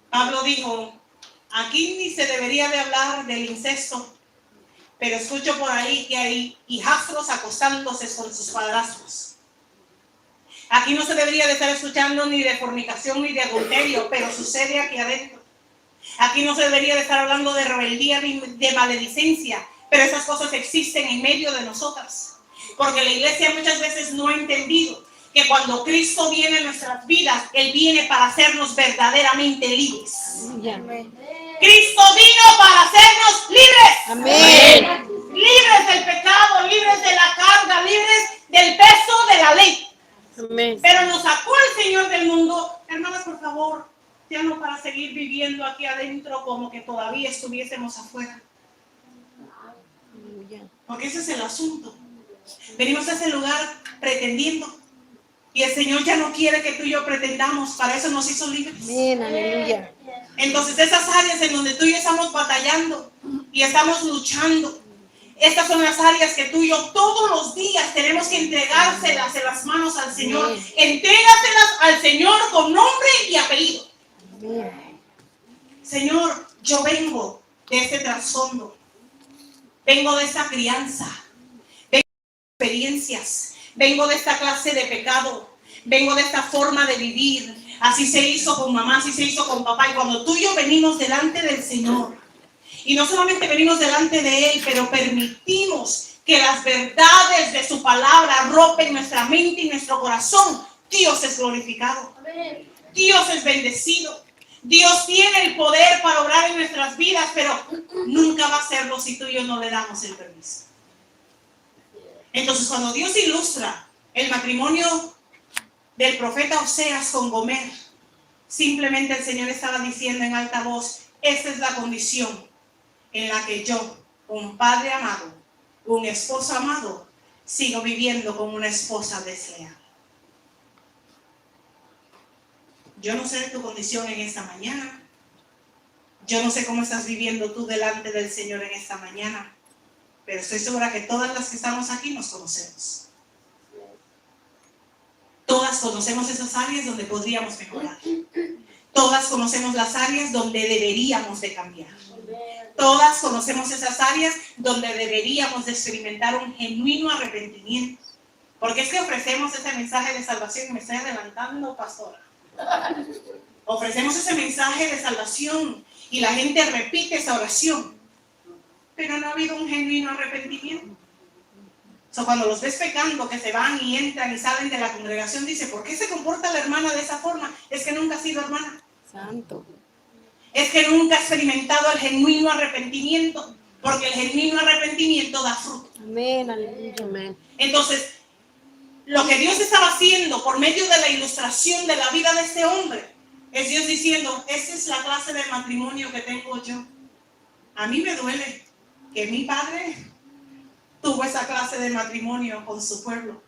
Pablo dijo, aquí ni se debería de hablar del incesto, pero escucho por ahí que hay hijastros acostándose con sus padrastros. Aquí no se debería de estar escuchando ni de fornicación ni de adulterio, pero sucede aquí adentro. Aquí no se debería de estar hablando de rebeldía ni de maledicencia, pero esas cosas existen en medio de nosotras. Porque la iglesia muchas veces no ha entendido que cuando Cristo viene en nuestras vidas, Él viene para hacernos verdaderamente libres. Amén. Cristo vino para hacernos libres. Amén. Libres del pecado, libres de la carga, libres del peso de la ley. Amén. Pero nos sacó el Señor del mundo. Hermanas, por favor, ya no para seguir viviendo aquí adentro como que todavía estuviésemos afuera. Porque ese es el asunto. Venimos a ese lugar pretendiendo. Y el Señor ya no quiere que tú y yo pretendamos. Para eso nos hizo libres. Amén, aleluya. Entonces esas áreas en donde tú y yo estamos batallando y estamos luchando, estas son las áreas que tú y yo todos los días tenemos que entregárselas en las manos al Señor. Amén. Entrégaselas al Señor con nombre y apellido. Amén. Señor, yo vengo de este trasfondo. Vengo de esta crianza. Vengo de experiencias. Vengo de esta clase de pecado. Vengo de esta forma de vivir. Así se hizo con mamá, así se hizo con papá. Y cuando tú y yo venimos delante del Señor, y no solamente venimos delante de Él, pero permitimos que las verdades de su palabra rompen nuestra mente y nuestro corazón, Dios es glorificado. Amén. Dios es bendecido. Dios tiene el poder para obrar en nuestras vidas, pero nunca va a hacerlo si tú y yo no le damos el permiso. Entonces, cuando Dios ilustra el matrimonio del profeta Oseas con Gomer, simplemente el Señor estaba diciendo en alta voz, esta es la condición en la que yo, un padre amado, un esposo amado, sigo viviendo con una esposa desleal. Yo no sé de tu condición en esta mañana. Yo no sé cómo estás viviendo tú delante del Señor en esta mañana. Pero estoy segura que todas las que estamos aquí nos conocemos. Todas conocemos esas áreas donde podríamos mejorar. Todas conocemos las áreas donde deberíamos de cambiar. Todas conocemos esas áreas donde deberíamos de experimentar un genuino arrepentimiento. Porque es que ofrecemos ese mensaje de salvación, y me estoy adelantando, pastora. Ofrecemos ese mensaje de salvación y la gente repite esa oración, pero no ha habido un genuino arrepentimiento. Cuando los ves pecando, que se van y entran y salen de la congregación, dice, ¿por qué se comporta la hermana de esa forma? Es que nunca ha sido hermana. Santo. Es que nunca ha experimentado el genuino arrepentimiento, porque el genuino arrepentimiento da fruto. Amén, aleluya. Amén. Entonces, lo que Dios estaba haciendo por medio de la ilustración de la vida de este hombre, es Dios diciendo, esa es la clase de matrimonio que tengo yo. A mí me duele que mi padre tuvo esa clase de matrimonio con su pueblo.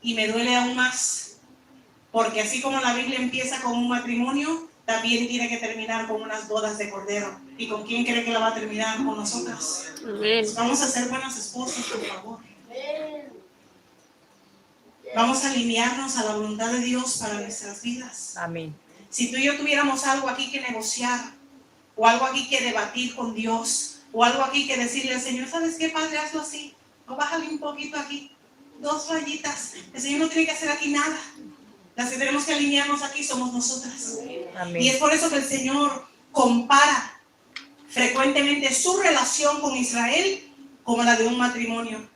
Y me duele aún más, porque así como la Biblia empieza con un matrimonio, también tiene que terminar con unas bodas de cordero. ¿Y con quién cree que la va a terminar? Con nosotras. Amén. Vamos a ser buenas esposas, por favor. Vamos a alinearnos a la voluntad de Dios para nuestras vidas. Amén. Si tú y yo tuviéramos algo aquí que negociar, o algo aquí que debatir con Dios, o algo aquí que decirle al Señor, ¿sabes qué, Padre? Hazlo así. O bájale un poquito aquí. 2 rayitas. El Señor no tiene que hacer aquí nada. Las que tenemos que alinearnos aquí somos nosotras. Amén. Y es por eso que el Señor compara frecuentemente su relación con Israel como la de un matrimonio.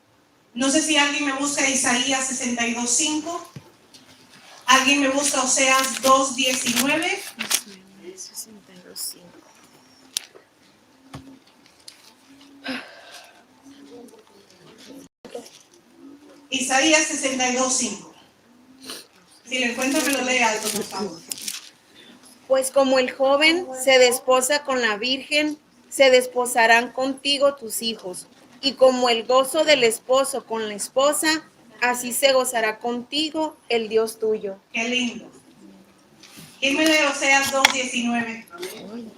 No sé si alguien me busca Isaías 62:5. Alguien me busca Oseas 2:19. 62:5. Isaías 62:5. Si lo encuentro, me lo lee alto, por favor. Pues como el joven se desposa con la virgen, se desposarán contigo tus hijos. Y como el gozo del esposo con la esposa, así se gozará contigo el Dios tuyo. Qué lindo. ¿Quién me lee Oseas 2:19? Amén.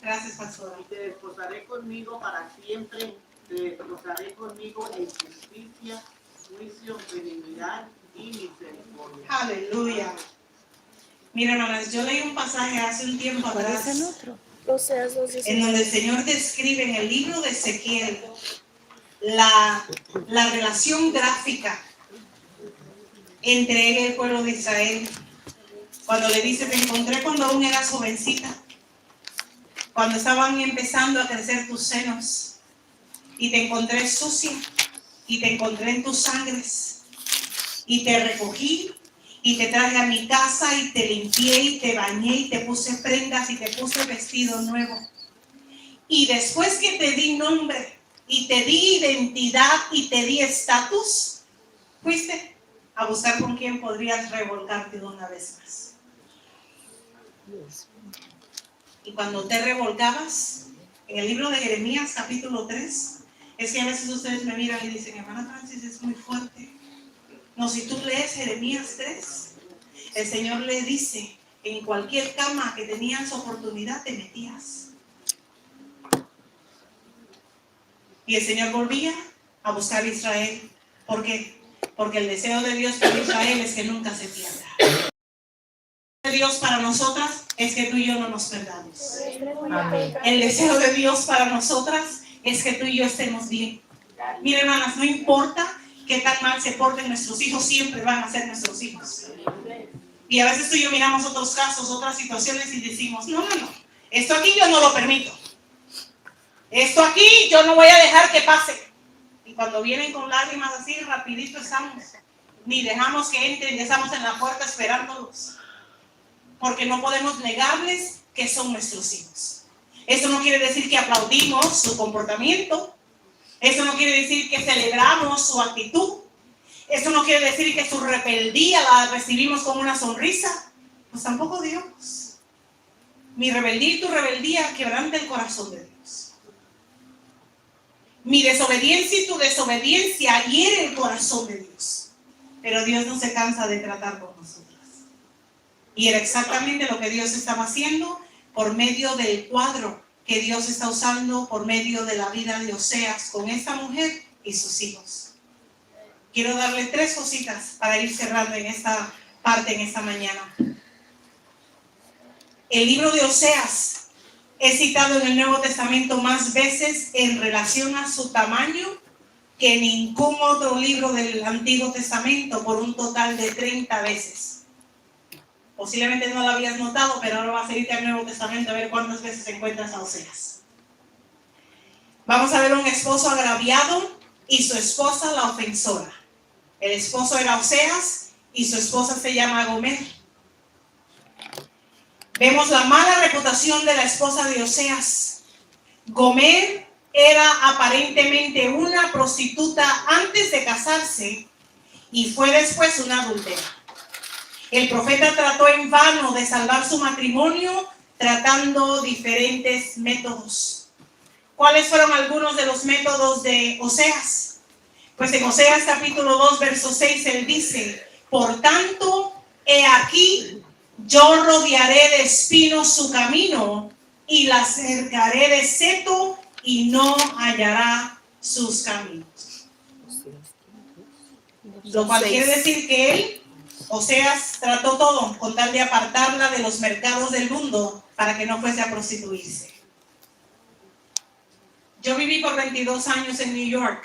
Gracias, pastora. Y te desposaré conmigo para siempre, te desposaré conmigo en justicia, juicio, benignidad y misericordia. Aleluya. Mira, hermanas, yo leí un pasaje hace un tiempo atrás Oseas en donde el Señor describe en el libro de Ezequiel la relación gráfica entre él y el pueblo de Israel. Cuando le dice, te encontré cuando aún eras jovencita, cuando estaban empezando a crecer tus senos, y te encontré sucia, y te encontré en tus sangres, y te recogí, y te traje a mi casa, y te limpié, y te bañé, y te puse prendas, y te puse vestido nuevo. Y después que te di nombre, y te di identidad, y te di estatus, fuiste a buscar con quién podrías revolcarte de una vez más. Y cuando te revolcabas, en el libro de Jeremías, capítulo 3, es que a veces ustedes me miran y dicen, hermana Francis, es muy fuerte. No, si tú lees Jeremías 3, el Señor le dice, en cualquier cama que tenías oportunidad te metías. Y el Señor volvía a buscar a Israel. ¿Por qué? Porque el deseo de Dios para Israel es que nunca se pierda. El deseo de Dios para nosotras es que tú y yo no nos perdamos. Amén. El deseo de Dios para nosotras es que tú y yo estemos bien. Miren, hermanas, no importa qué tan mal se porten nuestros hijos, siempre van a ser nuestros hijos. Y a veces tú y yo miramos otros casos, otras situaciones y decimos, no, esto aquí yo no lo permito. Esto aquí yo no voy a dejar que pase. Y cuando vienen con lágrimas así, rapidito estamos. Ni dejamos que entren, ya estamos en la puerta esperándolos. Porque no podemos negarles que son nuestros hijos. Eso no quiere decir que aplaudimos su comportamiento. Eso no quiere decir que celebramos su actitud. Eso no quiere decir que su rebeldía la recibimos con una sonrisa. Pues tampoco Dios. Mi rebeldía y tu rebeldía quebranta el corazón de Dios. Mi desobediencia y tu desobediencia hiere el corazón de Dios. Pero Dios no se cansa de tratar con nosotras. Y era exactamente lo que Dios estaba haciendo por medio del cuadro que Dios está usando por medio de la vida de Oseas con esta mujer y sus hijos. Quiero darle 3 cositas para ir cerrando en esta parte, en esta mañana. El libro de Oseas es citado en el Nuevo Testamento más veces en relación a su tamaño que ningún otro libro del Antiguo Testamento, por un total de 30 veces. Posiblemente no lo habías notado, pero ahora vas a irte al Nuevo Testamento a ver cuántas veces encuentras a Oseas. Vamos a ver un esposo agraviado y su esposa la ofensora. El esposo era Oseas y su esposa se llama Gomer. Vemos la mala reputación de la esposa de Oseas. Gomer era aparentemente una prostituta antes de casarse y fue después una adúltera. El profeta trató en vano de salvar su matrimonio tratando diferentes métodos. ¿Cuáles fueron algunos de los métodos de Oseas? Pues en Oseas capítulo 2, verso 6, él dice, por tanto, he aquí, yo rodearé de espinos su camino y la cercaré de seto y no hallará sus caminos. Lo cual quiere decir que él, Oseas, trató todo con tal de apartarla de los mercados del mundo para que no fuese a prostituirse. Yo viví por 22 años en New York.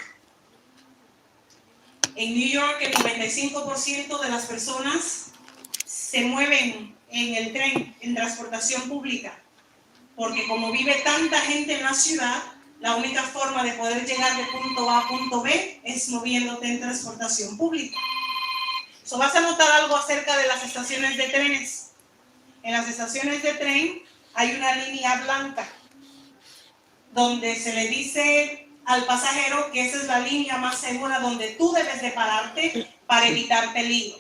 En New York el 95% de las personas se mueven en el tren, en transportación pública. Porque como vive tanta gente en la ciudad, la única forma de poder llegar de punto A a punto B es moviéndote en transportación pública. So, vas a notar algo acerca de las estaciones de trenes. En las estaciones de tren hay una línea blanca donde se le dice al pasajero que esa es la línea más segura donde tú debes de pararte para evitar peligro.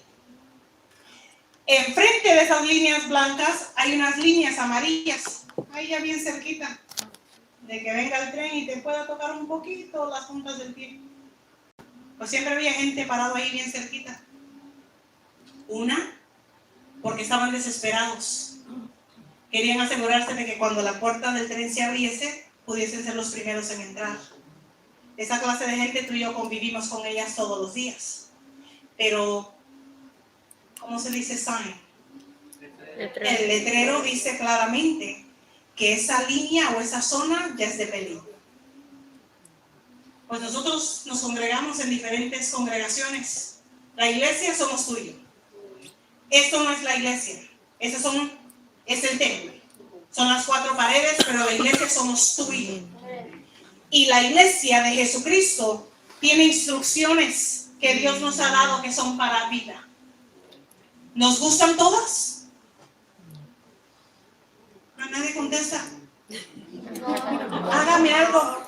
Enfrente de esas líneas blancas hay unas líneas amarillas, ahí ya bien cerquita, de que venga el tren y te pueda tocar un poquito las puntas del pie. Pues siempre había gente parado ahí bien cerquita. Una, porque estaban desesperados. Querían asegurarse de que cuando la puerta del tren se abriese, pudiesen ser los primeros en entrar. Esa clase de gente tú y yo convivimos con ellas todos los días. Pero, ¿cómo se dice sign? El letrero dice claramente que esa línea o esa zona ya es de peligro. Pues nosotros nos congregamos en diferentes congregaciones. La iglesia somos tú y yo. Esto no es la iglesia. Es el templo. Son las 4 paredes, pero la iglesia somos tú y yo. Y la iglesia de Jesucristo tiene instrucciones que Dios nos ha dado que son para vida. ¿Nos gustan todas? Nadie contesta. Hágame algo.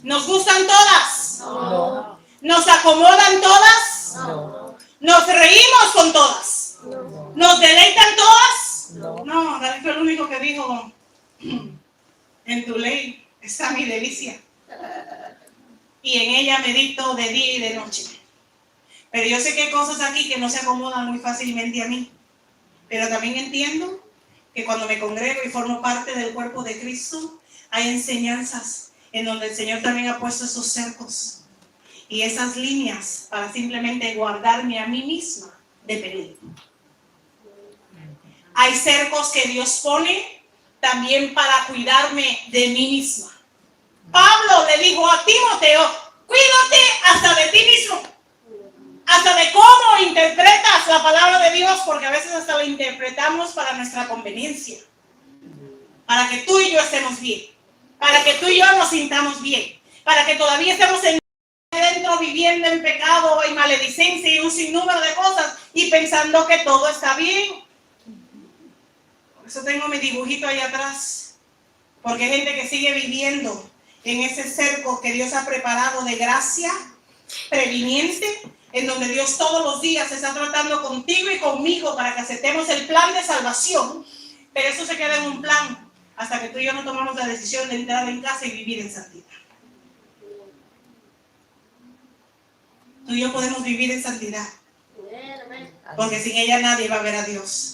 ¿Nos gustan todas? No. ¿Nos acomodan todas? No. ¿Nos reímos con todas? No. ¿Nos deleitan todas? No. No, David fue el único que dijo, en tu ley está mi delicia, y en ella medito de día y de noche. Pero yo sé que hay cosas aquí que no se acomodan muy fácilmente a mí, pero también entiendo que cuando me congrego y formo parte del cuerpo de Cristo, hay enseñanzas en donde el Señor también ha puesto esos cercos y esas líneas para simplemente guardarme a mí misma de peligro. Hay cercos que Dios pone también para cuidarme de mí misma. Pablo le dijo a Timoteo, cuídate hasta de ti mismo, hasta de cómo interpretas la palabra de Dios, porque a veces hasta la interpretamos para nuestra conveniencia, para que tú y yo estemos bien, para que tú y yo nos sintamos bien, para que todavía estemos dentro viviendo en pecado y maledicencia y un sinnúmero de cosas y pensando que todo está bien. Por eso tengo mi dibujito ahí atrás, porque hay gente que sigue viviendo en ese cerco que Dios ha preparado de gracia previniente, en donde Dios todos los días está tratando contigo y conmigo para que aceptemos el plan de salvación, pero eso se queda en un plan hasta que tú y yo no tomamos la decisión de entrar en casa y vivir en santidad. Tú y yo podemos vivir en santidad, porque sin ella nadie va a ver a Dios.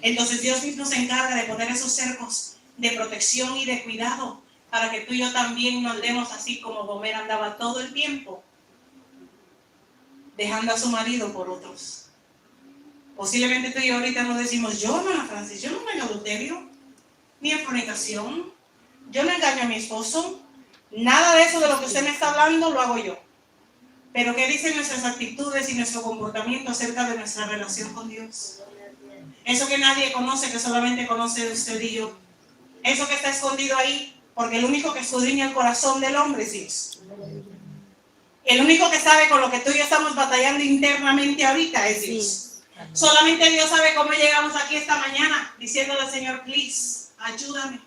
Entonces Dios mismo se encarga de poner esos cercos de protección y de cuidado para que tú y yo también no andemos así como Gomer andaba todo el tiempo, dejando a su marido por otros. Posiblemente tú y yo ahorita nos decimos, yo, hermana Francis, yo no me hago adulterio, ni en fornicación, yo no engaño a mi esposo, nada de eso de lo que usted me está hablando lo hago yo. Pero ¿qué dicen nuestras actitudes y nuestro comportamiento acerca de nuestra relación con Dios? Eso que nadie conoce, que solamente conoce usted y yo. Eso que está escondido ahí, porque el único que escudriña el corazón del hombre es Dios. El único que sabe con lo que tú y yo estamos batallando internamente ahorita es Dios. Solamente Dios sabe cómo llegamos aquí esta mañana, diciéndole al Señor, please, ayúdame.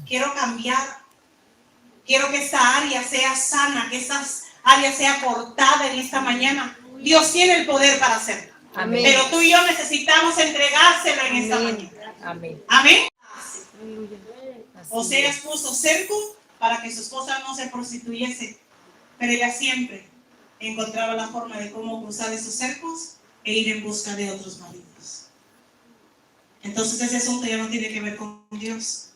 Quiero cambiar. Quiero que esta área sea sana, que esta área sea cortada en esta mañana. Dios tiene el poder para hacerlo. Amén. Pero tú y yo necesitamos entregárselo en esta mañana. Amén. Amén. Oseas puso cerco para que su esposa no se prostituyese, pero ella siempre encontraba la forma de cómo cruzar esos cercos e ir en busca de otros maridos. Entonces ese asunto ya no tiene que ver con Dios,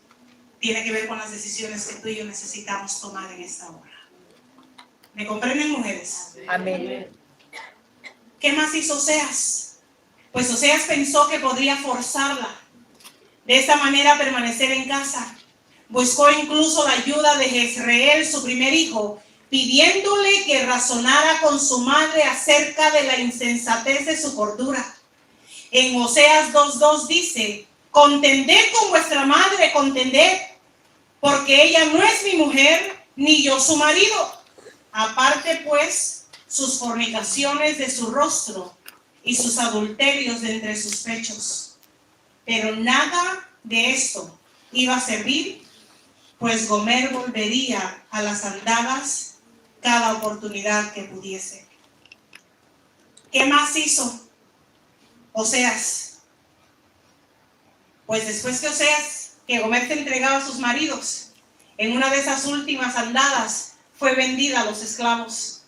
tiene que ver con las decisiones que tú y yo necesitamos tomar en esta hora. ¿Me comprenden, mujeres? Amén. ¿Qué más hizo Oseas? Pues Oseas pensó que podría forzarla de esta manera a permanecer en casa. Buscó incluso la ayuda de Jezreel, su primer hijo, pidiéndole que razonara con su madre acerca de la insensatez de su cordura. En Oseas 2:2 dice, contended con vuestra madre, contended, porque ella no es mi mujer, ni yo su marido. Aparte pues sus fornicaciones de su rostro y sus adulterios de entre sus pechos. Pero nada de esto iba a servir pues Gomer volvería a las andadas cada oportunidad que pudiese. ¿Qué más hizo Oseas? Pues después que Gomer se entregaba a sus maridos, en una de esas últimas andadas fue vendida a los esclavos.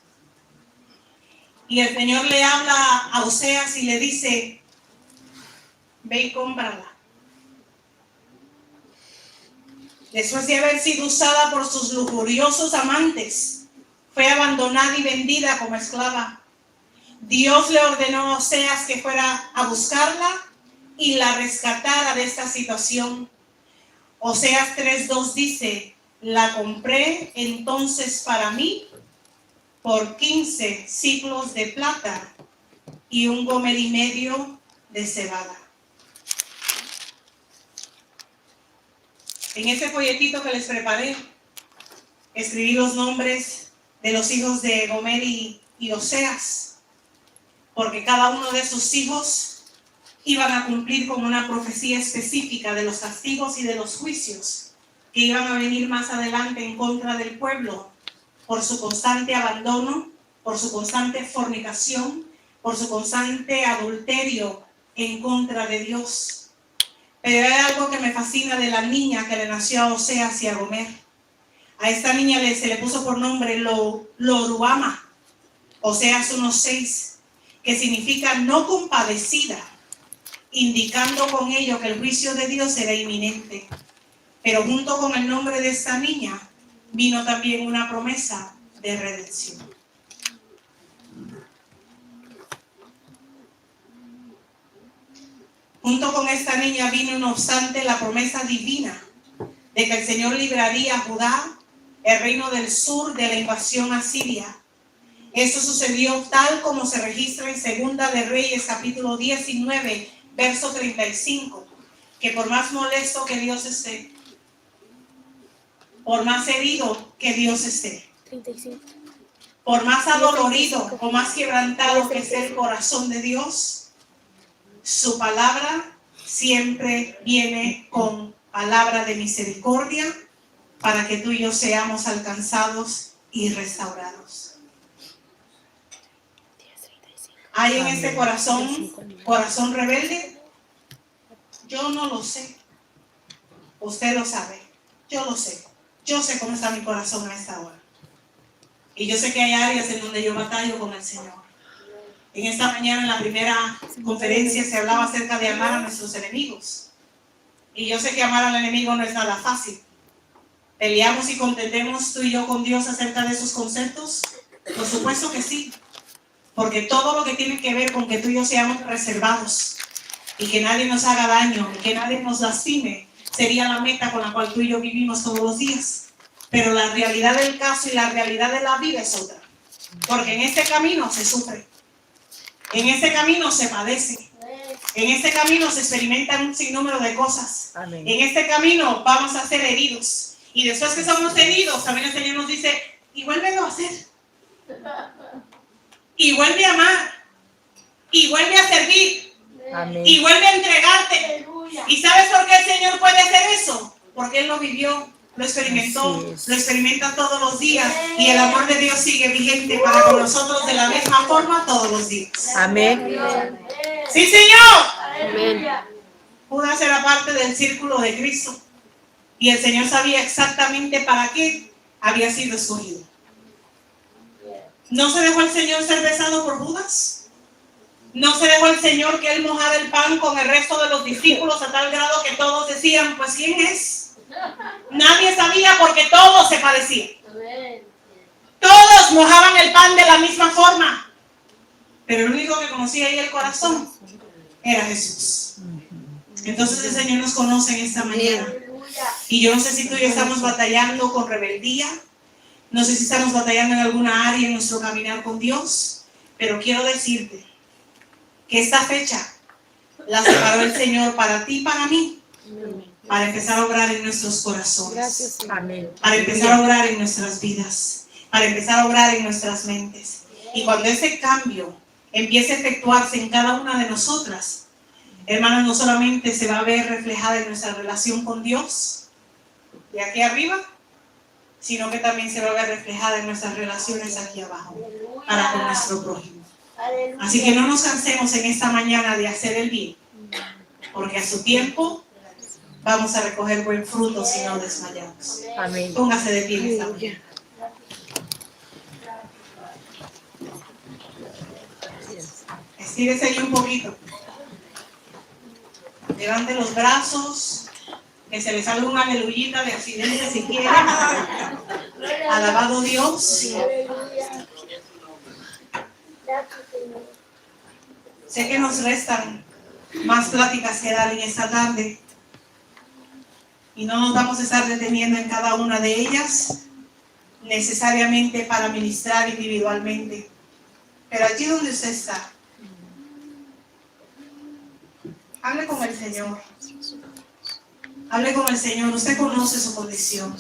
Y el Señor le habla a Oseas y le dice: ve y cómprala. Después de haber sido usada por sus lujuriosos amantes, fue abandonada y vendida como esclava. Dios le ordenó a Oseas que fuera a buscarla y la rescatara de esta situación. Oseas 3:2 dice: la compré entonces para mí por 15 siclos de plata y 1,5 gomer de cebada. En ese folletito que les preparé, escribí los nombres de los hijos de Gomer y Oseas, porque cada uno de sus hijos iban a cumplir con una profecía específica de los castigos y de los juicios que iban a venir más adelante en contra del pueblo por su constante abandono, por su constante fornicación, por su constante adulterio en contra de Dios. Pero hay algo que me fascina de la niña que le nació a Oseas y a Gomer. A esta niña se le puso por nombre Loruama, Oseas 1:6, que significa no compadecida, indicando con ello que el juicio de Dios era inminente. Pero junto con el nombre de esta niña vino también una promesa de redención. Junto con esta niña vino, no obstante, la promesa divina de que el Señor libraría a Judá, el reino del sur, de la invasión asiria. Esto sucedió tal como se registra en Segunda de Reyes, capítulo 19, verso 35, que por más molesto que Dios esté, por más herido que Dios esté, 35. por más adolorido o más quebrantado que esté el corazón de Dios, su palabra siempre viene con palabra de misericordia para que tú y yo seamos alcanzados y restaurados. ¿Hay en este corazón rebelde? Yo no lo sé. Usted lo sabe. Yo lo sé. Yo sé cómo está mi corazón a esta hora. Y yo sé que hay áreas en donde yo batallo con el Señor. En esta mañana, en la primera conferencia, se hablaba acerca de amar a nuestros enemigos. Y yo sé que amar al enemigo no es nada fácil. ¿Peleamos y contendemos tú y yo con Dios acerca de esos conceptos? Por supuesto que sí. Porque todo lo que tiene que ver con que tú y yo seamos reservados y que nadie nos haga daño y que nadie nos lastime, sería la meta con la cual tú y yo vivimos todos los días. Pero la realidad del caso y la realidad de la vida es otra. Porque en este camino se sufre. En este camino se padece. En este camino se experimentan un sinnúmero de cosas. Amén. En este camino vamos a ser heridos. Y después que somos heridos, también el Señor nos dice, y vuelve a hacer. Y vuelve a amar. Y vuelve a servir. Amén. Y vuelve a entregarte. ¿Y sabes por qué el Señor puede hacer eso? Porque Él lo vivió, lo experimentó, Así es. lo experimenta todos los días. Y el amor de Dios sigue vigente para con nosotros de la misma forma todos los días. Amén. ¡Sí, Señor! Amén. Judas era parte del círculo de Cristo. Y el Señor sabía exactamente para qué había sido escogido. ¿No se dejó el Señor ser besado por Judas? ¿No se dejó el Señor que Él mojara el pan con el resto de los discípulos a tal grado que todos decían, pues ¿quién es? Nadie sabía porque todos se parecían. Todos mojaban el pan de la misma forma. Pero el único que conocía ahí el corazón era Jesús. Entonces el Señor nos conoce en esta mañana. Y yo no sé si tú y yo estamos batallando con rebeldía. No sé si estamos batallando en alguna área en nuestro caminar con Dios. Pero quiero decirte que esta fecha la separó el Señor para ti y para mí. Para empezar a obrar en nuestros corazones. Gracias, Señor. Amén. Para empezar a obrar en nuestras vidas. Para empezar a obrar en nuestras mentes. Y cuando ese cambio empiece a efectuarse en cada una de nosotras, hermanos, no solamente se va a ver reflejada en nuestra relación con Dios, de aquí arriba, sino que también se va a ver reflejada en nuestras relaciones aquí abajo, para con nuestro prójimo. Así que no nos cansemos en esta mañana de hacer el bien, porque a su tiempo vamos a recoger buen fruto si no desmayamos. Amén. Póngase de pie en esta mañana. Estírese ahí un poquito. Levante los brazos, que se le salga una aleluyita de accidente si quiere. Alabado Dios. Sé que nos restan más pláticas que dar en esta tarde y no nos vamos a estar deteniendo en cada una de ellas necesariamente para ministrar individualmente. Pero allí donde usted está, hable con el Señor. Hable con el Señor. Usted conoce su condición.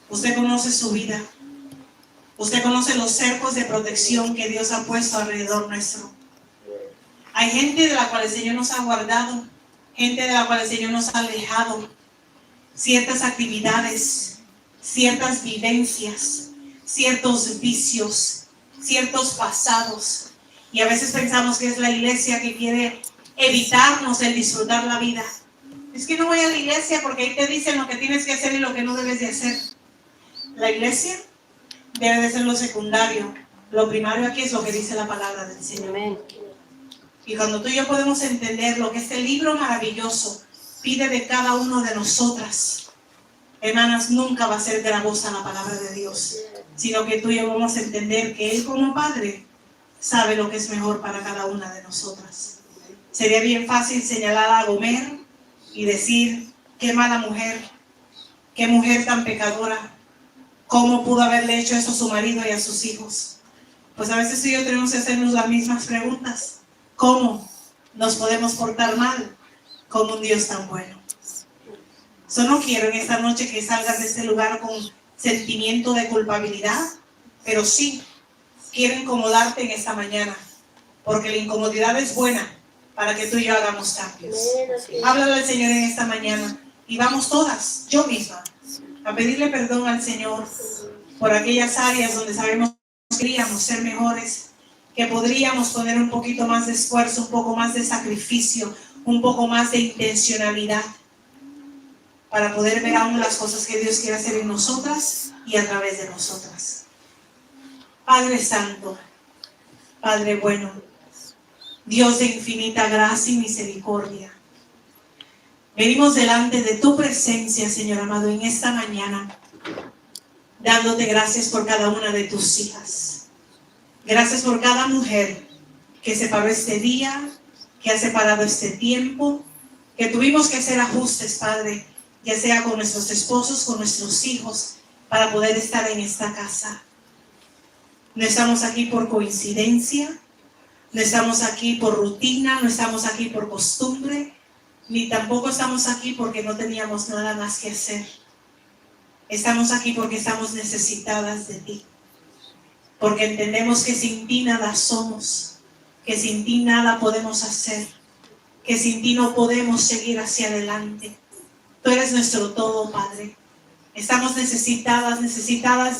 Usted conoce su vida. Usted conoce los cercos de protección que Dios ha puesto alrededor nuestro. Hay gente de la cual el Señor nos ha guardado, gente de la cual el Señor nos ha alejado, ciertas actividades, ciertas vivencias, ciertos vicios, ciertos pasados. Y a veces pensamos que es la iglesia que quiere evitarnos el disfrutar la vida. Es que no voy a la iglesia porque ahí te dicen lo que tienes que hacer y lo que no debes de hacer. La iglesia debe de ser lo secundario. Lo primario aquí es lo que dice la palabra del Señor. Amén. Y cuando tú y yo podemos entender lo que este libro maravilloso pide de cada uno de nosotras, hermanas, nunca va a ser gravosa la palabra de Dios, sino que tú y yo vamos a entender que Él como Padre sabe lo que es mejor para cada una de nosotras. Sería bien fácil señalar a Gomer y decir, qué mala mujer, qué mujer tan pecadora, cómo pudo haberle hecho eso a su marido y a sus hijos. Pues a veces tú y yo tenemos que hacernos las mismas preguntas. ¿Cómo nos podemos portar mal con un Dios tan bueno? No quiero en esta noche que salgas de este lugar con sentimiento de culpabilidad, pero sí quiero incomodarte en esta mañana, porque la incomodidad es buena para que tú y yo hagamos cambios. Háblale al Señor en esta mañana y vamos todas, yo misma, a pedirle perdón al Señor por aquellas áreas donde sabemos que queríamos ser mejores, que podríamos poner un poquito más de esfuerzo, un poco más de sacrificio, un poco más de intencionalidad para poder ver aún las cosas que Dios quiere hacer en nosotras y a través de nosotras. Padre Santo, Padre bueno, Dios de infinita gracia y misericordia, venimos delante de tu presencia, Señor amado, en esta mañana, dándote gracias por cada una de tus hijas. Gracias por cada mujer que separó este día, que ha separado este tiempo, que tuvimos que hacer ajustes, Padre, ya sea con nuestros esposos, con nuestros hijos, para poder estar en esta casa. No estamos aquí por coincidencia, no estamos aquí por rutina, no estamos aquí por costumbre, ni tampoco estamos aquí porque no teníamos nada más que hacer. Estamos aquí porque estamos necesitadas de ti. Porque entendemos que sin ti nada somos, que sin ti nada podemos hacer, que sin ti no podemos seguir hacia adelante. Tú eres nuestro todo, Padre. Estamos necesitadas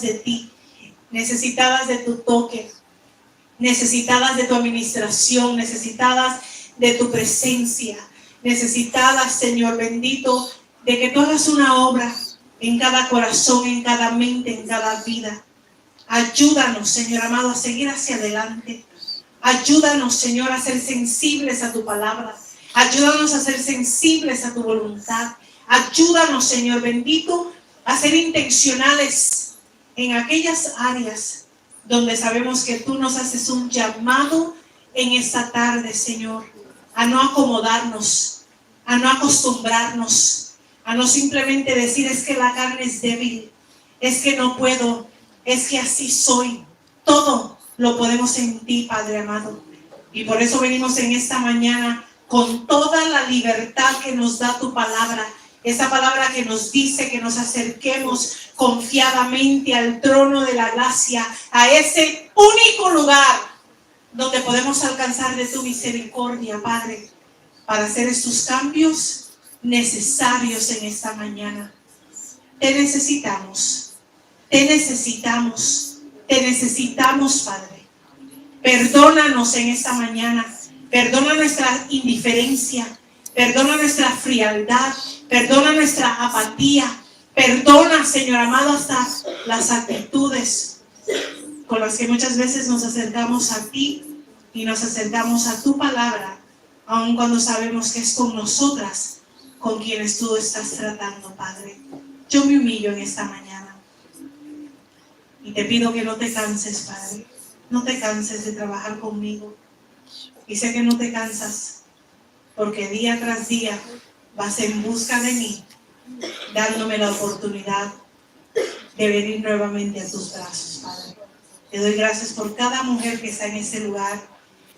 de ti, necesitadas de tu toque, necesitadas de tu administración, necesitadas de tu presencia, necesitadas, Señor bendito, de que tú hagas una obra en cada corazón, en cada mente, en cada vida. Ayúdanos, Señor amado, a seguir hacia adelante. Ayúdanos, Señor, a ser sensibles a tu palabra. Ayúdanos a ser sensibles a tu voluntad. Ayúdanos, Señor bendito, a ser intencionales en aquellas áreas donde sabemos que tú nos haces un llamado en esta tarde, Señor, a no acomodarnos, a no acostumbrarnos, a no simplemente decir es que la carne es débil, es que no puedo, es que así soy. Todo lo podemos en ti, Padre amado. Y por eso venimos en esta mañana con toda la libertad que nos da tu palabra. Esa palabra que nos dice que nos acerquemos confiadamente al trono de la gracia, a ese único lugar donde podemos alcanzar de tu misericordia, Padre, para hacer estos cambios necesarios en esta mañana. Te necesitamos, te necesitamos, te necesitamos, Padre. Perdónanos en esta mañana, perdona nuestra indiferencia, perdona nuestra frialdad, perdona nuestra apatía, perdona, Señor amado, hasta las actitudes con las que muchas veces nos acercamos a ti y nos acercamos a tu palabra, aun cuando sabemos que es con nosotras con quienes tú estás tratando, Padre. Yo me humillo en esta mañana y te pido que no te canses, Padre. No te canses de trabajar conmigo. Y sé que no te cansas porque día tras día vas en busca de mí, dándome la oportunidad de venir nuevamente a tus brazos, Padre. Te doy gracias por cada mujer que está en este lugar,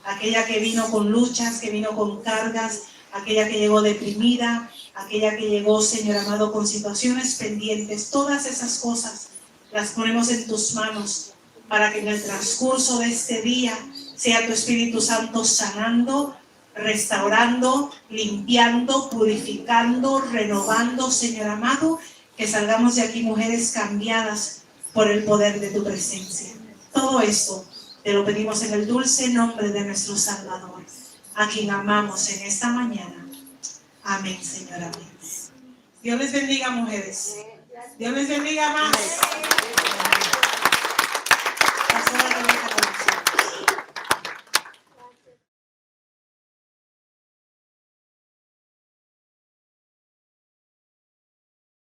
aquella que vino con luchas, que vino con cargas, aquella que llegó deprimida, aquella que llegó, Señor amado, con situaciones pendientes. Todas esas cosas las ponemos en tus manos para que en el transcurso de este día sea tu Espíritu Santo sanando, restaurando, limpiando, purificando, renovando, Señor amado, que salgamos de aquí mujeres cambiadas por el poder de tu presencia. Todo esto te lo pedimos en el dulce nombre de nuestro Salvador, a quien amamos en esta mañana. Amén, Señor, amén. Dios les bendiga, mujeres. Dios les bendiga más.